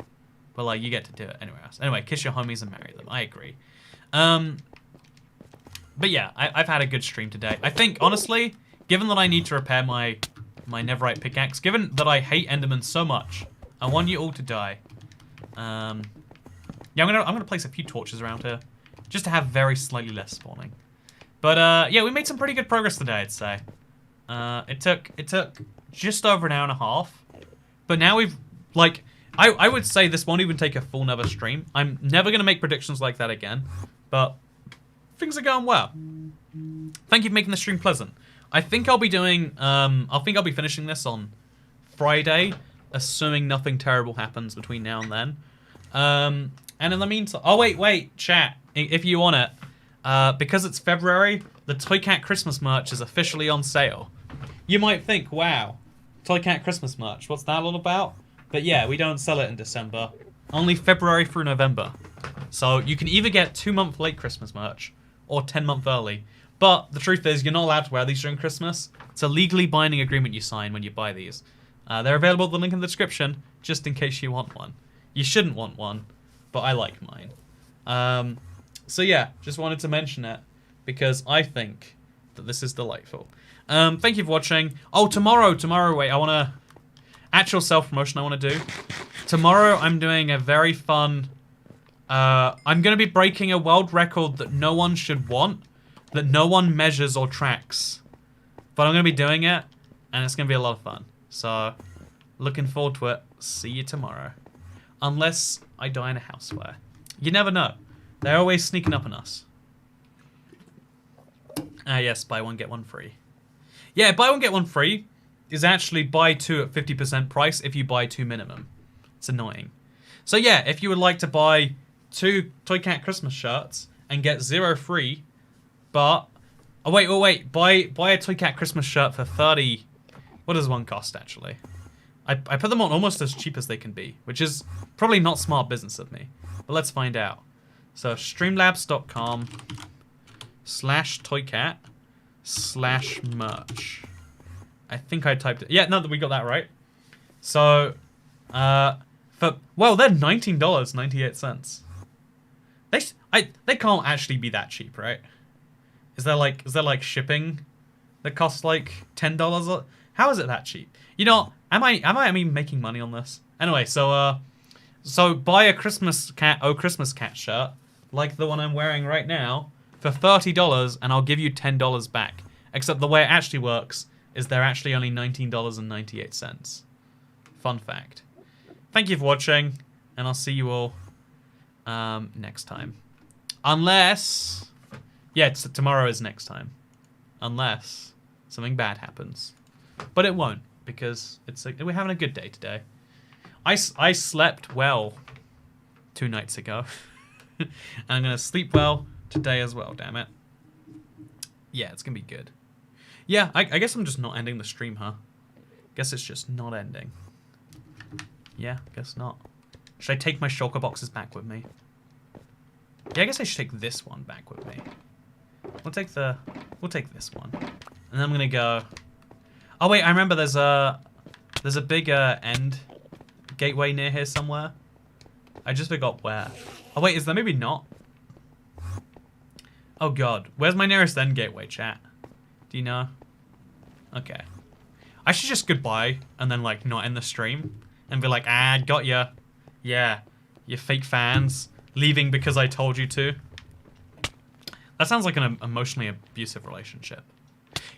like, you get to do it anywhere else. Anyway, kiss your homies and marry them. I agree. But yeah, I've had a good stream today. I think, honestly, given that I need to repair my Neverite pickaxe, given that I hate Endermen so much, I want you all to die. Yeah, I'm gonna place a few torches around here, just to have very slightly less spawning. But yeah, we made some pretty good progress today, I'd say. It took just over an hour and a half, but now we've, like, I would say this won't even take a full Nether stream. I'm never gonna make predictions like that again, but things are going well. Thank you for making the stream pleasant. I think I'll be doing, I think I'll be finishing this on Friday, assuming nothing terrible happens between now and then. And in the meantime, oh wait, chat, if you want it, because it's February, the Toy Cat Christmas merch is officially on sale. You might think, wow, Toy Cat Christmas merch, what's that all about? But yeah, we don't sell it in December, only February through November. So you can either get 2-month late Christmas merch or 10-month early. But the truth is, you're not allowed to wear these during Christmas. It's a legally binding agreement you sign when you buy these. They're available at the link in the description, just in case you want one. You shouldn't want one, but I like mine. So yeah, just wanted to mention it, because I think that this is delightful. Thank you for watching. Oh, tomorrow, wait, I want to... Actual self-promotion I want to do. Tomorrow I'm doing a very fun... I'm going to be breaking a world record that no one should want, that no one measures or tracks. But I'm going to be doing it, and it's going to be a lot of fun. So, looking forward to it. See you tomorrow. Unless I die in a house fire. You never know. They're always sneaking up on us. Ah, yes, buy one, get one free. Yeah, buy one, get one free is actually buy two at 50% price if you buy two minimum. It's annoying. So yeah, if you would like to buy 2 Toy Cat Christmas shirts and get 0 free, but... Oh, wait. Buy a Toy Cat Christmas shirt for 30... What does one cost, actually? I put them on almost as cheap as they can be, which is probably not smart business of me. But let's find out. So, streamlabs.com/toycat/merch. I think I typed it. Yeah, no, we got that right. So, well, they're $19.98. They can't actually be that cheap, right? Is there like shipping that costs like $10? How is it that cheap? You know, am I making money on this? Anyway, so buy a Christmas cat shirt like the one I'm wearing right now for $30, and I'll give you $10 back. Except the way it actually works is they're actually only $19.98. Fun fact. Thank you for watching, and I'll see you all next time. Unless... Yeah, tomorrow is next time. Unless something bad happens. But it won't, because we're having a good day today. I slept well 2 nights ago. And I'm going to sleep well today as well, damn it. Yeah, it's going to be good. Yeah, I guess I'm just not ending the stream, huh? Guess it's just not ending. Yeah, guess not. Should I take my shulker boxes back with me? Yeah, I guess I should take this one back with me. We'll take this one. And then I'm gonna go... Oh wait, I remember there's a big end gateway near here somewhere. I just forgot where. Oh wait, is there maybe not? Oh god, where's my nearest end gateway, chat? Do you know? Okay. I should just goodbye and then like not end the stream and be like, ah, got ya. Yeah, you fake fans leaving because I told you to. That sounds like an emotionally abusive relationship.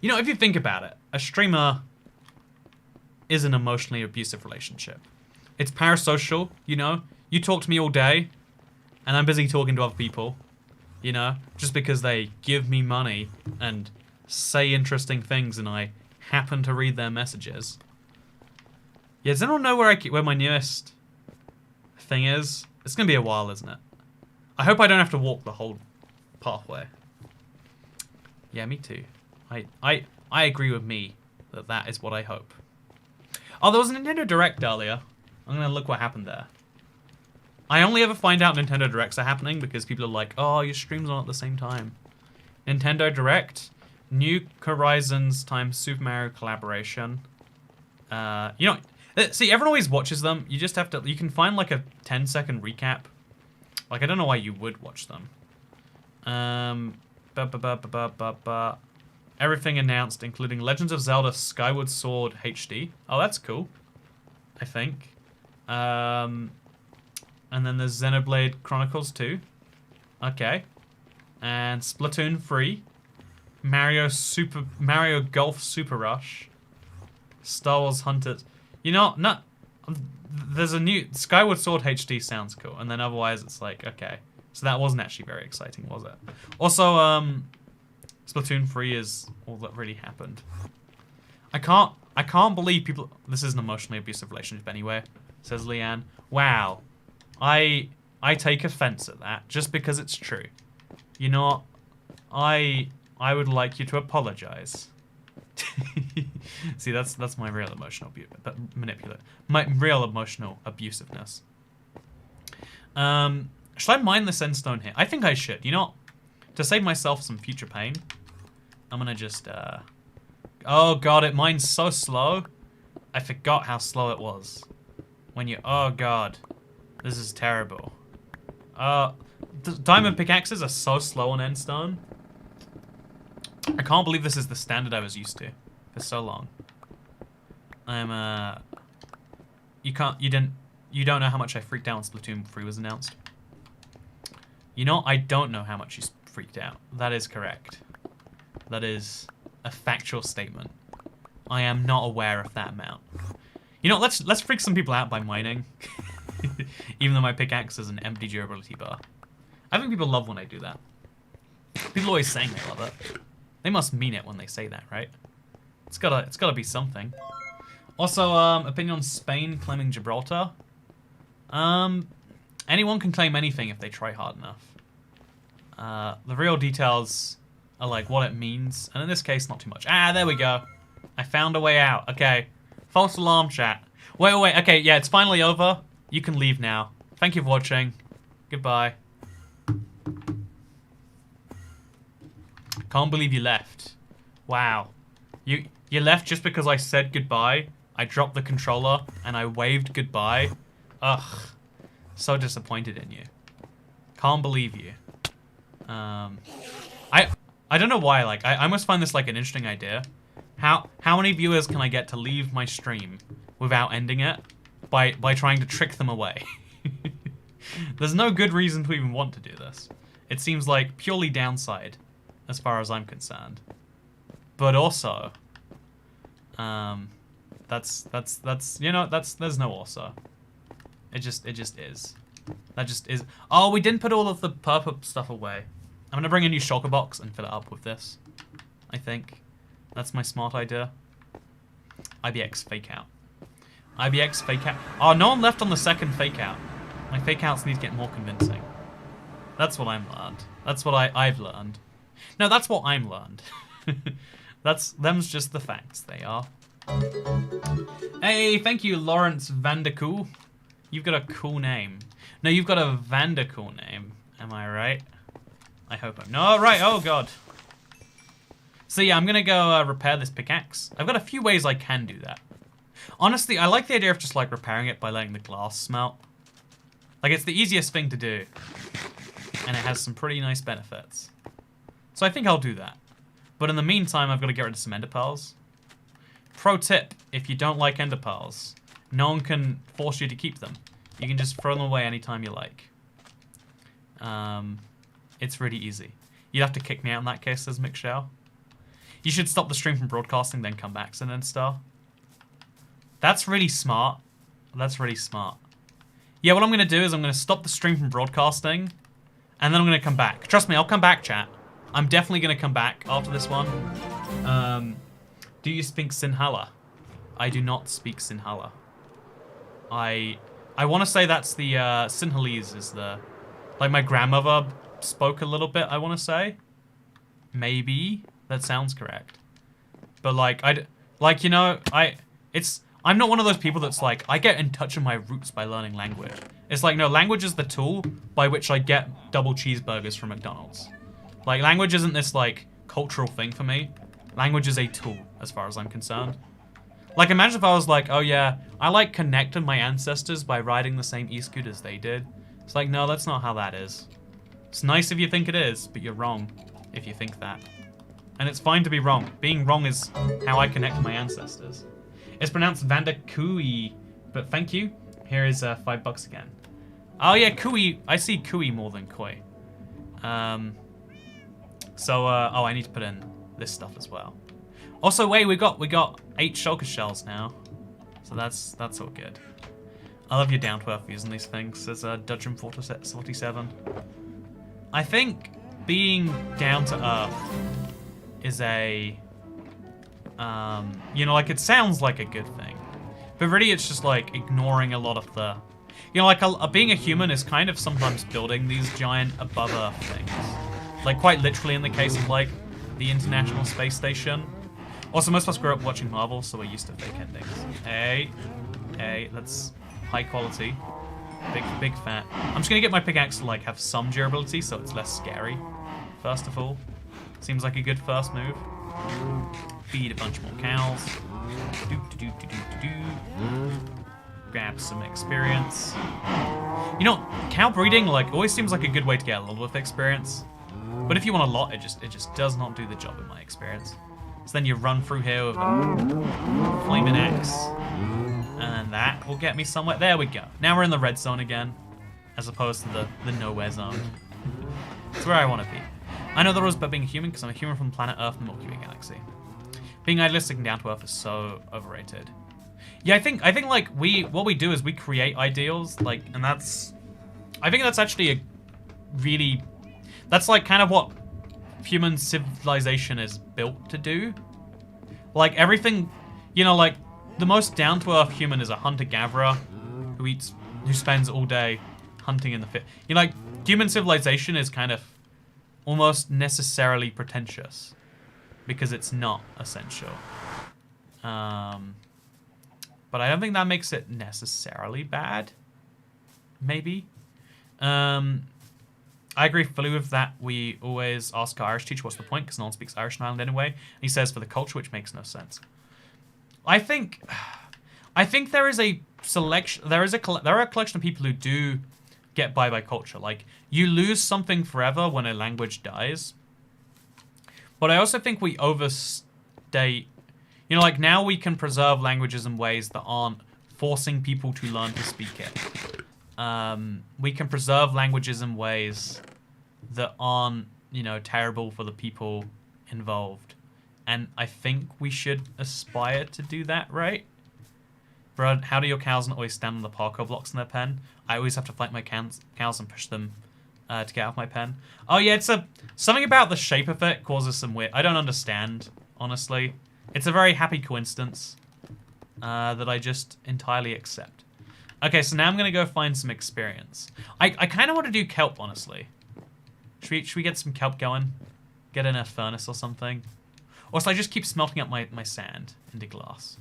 You know, if you think about it, a streamer is an emotionally abusive relationship. It's parasocial, you know? You talk to me all day, and I'm busy talking to other people, you know? Just because they give me money and say interesting things and I happen to read their messages. Yeah, does anyone know where my newest thing is? It's gonna be a while, isn't it? I hope I don't have to walk the whole pathway. Yeah, me too. I agree with me that is what I hope. Oh, there was a Nintendo Direct earlier. I'm gonna look what happened there. I only ever find out Nintendo Directs are happening because people are like, oh, your stream's on at the same time. Nintendo Direct, New Horizons times Super Mario collaboration. You know, see, everyone always watches them. You just have to, you can find like a 10-second recap. Like, I don't know why you would watch them. Everything announced, including Legends of Zelda Skyward Sword HD. Oh, that's cool. I think. And then there's Xenoblade Chronicles 2. Okay. And Splatoon 3. Mario Golf Super Rush. Star Wars Hunters. You know, there's a new... Skyward Sword HD sounds cool. And then otherwise it's like, okay. So that wasn't actually very exciting, was it? Also, Splatoon 3 is all that really happened. I can't believe people. This is an emotionally abusive relationship anyway, says Leanne. Wow, I take offense at that just because it's true. You know what? I would like you to apologize. See, that's my real emotional my real emotional abusiveness. Should I mine the sandstone here? I think I should. You know what? To save myself some future pain, I'm gonna just oh god, it mines so slow. I forgot how slow it was. When you oh god. This is terrible. Diamond pickaxes are so slow on endstone. I can't believe this is the standard I was used to for so long. You don't know how much I freaked out when Splatoon 3 was announced. You know, I don't know how much you freaked out. That is correct. That is a factual statement. I am not aware of that amount. You know, let's freak some people out by mining. Even though my pickaxe is an empty durability bar. I think people love when I do that. People always saying they love it. They must mean it when they say that, right? It's gotta be something. Also, opinion on Spain claiming Gibraltar. Anyone can claim anything if they try hard enough. The real details are like what it means, and in this case, not too much. Ah, there we go. I found a way out. Okay. False alarm, chat. Wait. Okay, yeah, it's finally over. You can leave now. Thank you for watching. Goodbye. Can't believe you left. Wow. You left just because I said goodbye. I dropped the controller and I waved goodbye. Ugh. So disappointed in you. Can't believe you. I don't know why, like, I almost find this like an interesting idea. How many viewers can I get to leave my stream without ending it by trying to trick them away? There's no good reason to even want to do this. It seems like purely downside as far as I'm concerned. But also, there's no also. It just is. That just is. Oh, we didn't put all of the purple stuff away. I'm gonna bring a new shulker box and fill it up with this. I think that's my smart idea. IBX fake out. IBX fake out. Oh, no one left on the second fake out. My fake outs need to get more convincing. That's what I'm learned. That's what I've learned. No, that's what I'm learned. Them's just the facts. They are. Hey, thank you, Lawrence Vandercool. You've got a cool name. No, you've got a Vandercool name. Am I right? I hope I'm... No, right. Oh, God. So, yeah, I'm going to go repair this pickaxe. I've got a few ways I can do that. Honestly, I like the idea of just, like, repairing it by letting the glass smelt. Like, it's the easiest thing to do. And it has some pretty nice benefits. So I think I'll do that. But in the meantime, I've got to get rid of some ender pearls. Pro tip, if you don't like ender pearls, no one can force you to keep them. You can just throw them away anytime you like. It's really easy. You'd have to kick me out in that case, says Mick. You should stop the stream from broadcasting, then come back, Sin Star. That's really smart. That's really smart. Yeah, what I'm going to do is I'm going to stop the stream from broadcasting, and then I'm going to come back. Trust me, I'll come back, chat. I'm definitely going to come back after this one. Do you speak Sinhala? I do not speak Sinhala. I want to say that's the Sinhalese is the... Like my grandmother spoke a little bit, I want to say. Maybe. That sounds correct. But like, I'm not one of those people that's like, I get in touch with my roots by learning language. It's like, no, language is the tool by which I get double cheeseburgers from McDonald's. Like, language isn't this, like, cultural thing for me. Language is a tool, as far as I'm concerned. Like, imagine if I was like, oh yeah, I, like, connected my ancestors by riding the same e-scooters they did. It's like, no, that's not how that is. It's nice if you think it is, but you're wrong if you think that. And it's fine to be wrong. Being wrong is how I connect to my ancestors. It's pronounced Vandakui, but thank you. Here is $5 again. Oh yeah, Kui. I see Kui more than Koi. Oh, I need to put in this stuff as well. Also, wait, we got 8 shulker shells now, so that's all good. I love your down to earth using these things. Says Dudgeon 47. I think being down to earth is a You know, like, it sounds like a good thing. But really, it's just, like, ignoring a lot of the... You know, like, being a human is kind of sometimes building these giant above-Earth things. Like, quite literally in the case of, like, the International Space Station. Also, most of us grew up watching Marvel, so we're used to fake endings. Hey, that's high quality. Big fat. I'm just gonna get my pickaxe to, like, have some durability, so it's less scary. First of all. Seems like a good first move. Feed a bunch more cows. Grab some experience. You know, cow breeding, like, always seems like a good way to get a little bit of experience. But if you want a lot, it just does not do the job in my experience. So then you run through here with a flaming axe. And that will get me somewhere. There we go. Now we're in the red zone again. As opposed to the nowhere zone. It's where I want to be. I know the rules about being human because I'm a human from planet Earth in the Milky Way galaxy. Being idealistic and down to earth is so overrated. Yeah, I think like what we do is we create ideals, like, and I think that's actually that's like kind of what human civilization is built to do. Like everything, you know, like the most down to earth human is a hunter-gatherer who spends all day hunting in the fit. You know, like human civilization is kind of almost necessarily pretentious because it's not essential. But I don't think that makes it necessarily bad. Maybe. I agree fully with that. We always ask our Irish teacher what's the point because no one speaks Irish in Ireland anyway. And he says for the culture, which makes no sense. I think there is a selection. There are a collection of people who do get by culture. Like you lose something forever when a language dies. But I also think we overstate. You know, like now we can preserve languages in ways that aren't forcing people to learn to speak it. We can preserve languages in ways that aren't, you know, terrible for the people involved. And I think we should aspire to do that, right? Bro, how do your cows not always stand on the parkour blocks in their pen? I always have to fight my cows and push them to get out of my pen. Oh yeah, something about the shape of it causes some weird... I don't understand, honestly. It's a very happy coincidence that I just entirely accept. Okay, so now I'm going to go find some experience. I kind of want to do kelp, honestly. Should we get some kelp going? Get in a furnace or something? Or should I just keep smelting up my sand into glass?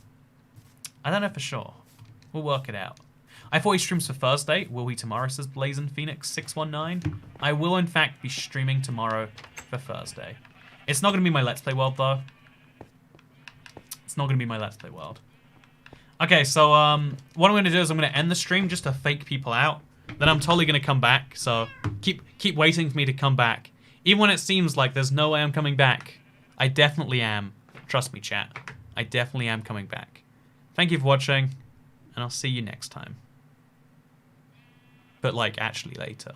I don't know for sure. We'll work it out. I thought he streams for Thursday. Will he tomorrow, says Blazing Phoenix 619. I will, in fact, be streaming tomorrow for Thursday. It's not going to be my Let's Play World, though. It's not going to be my Let's Play World. Okay, so what I'm going to do is I'm going to end the stream just to fake people out. Then I'm totally going to come back, so keep waiting for me to come back. Even when it seems like there's no way I'm coming back, I definitely am. Trust me, chat. I definitely am coming back. Thank you for watching, and I'll see you next time. But, like, actually later.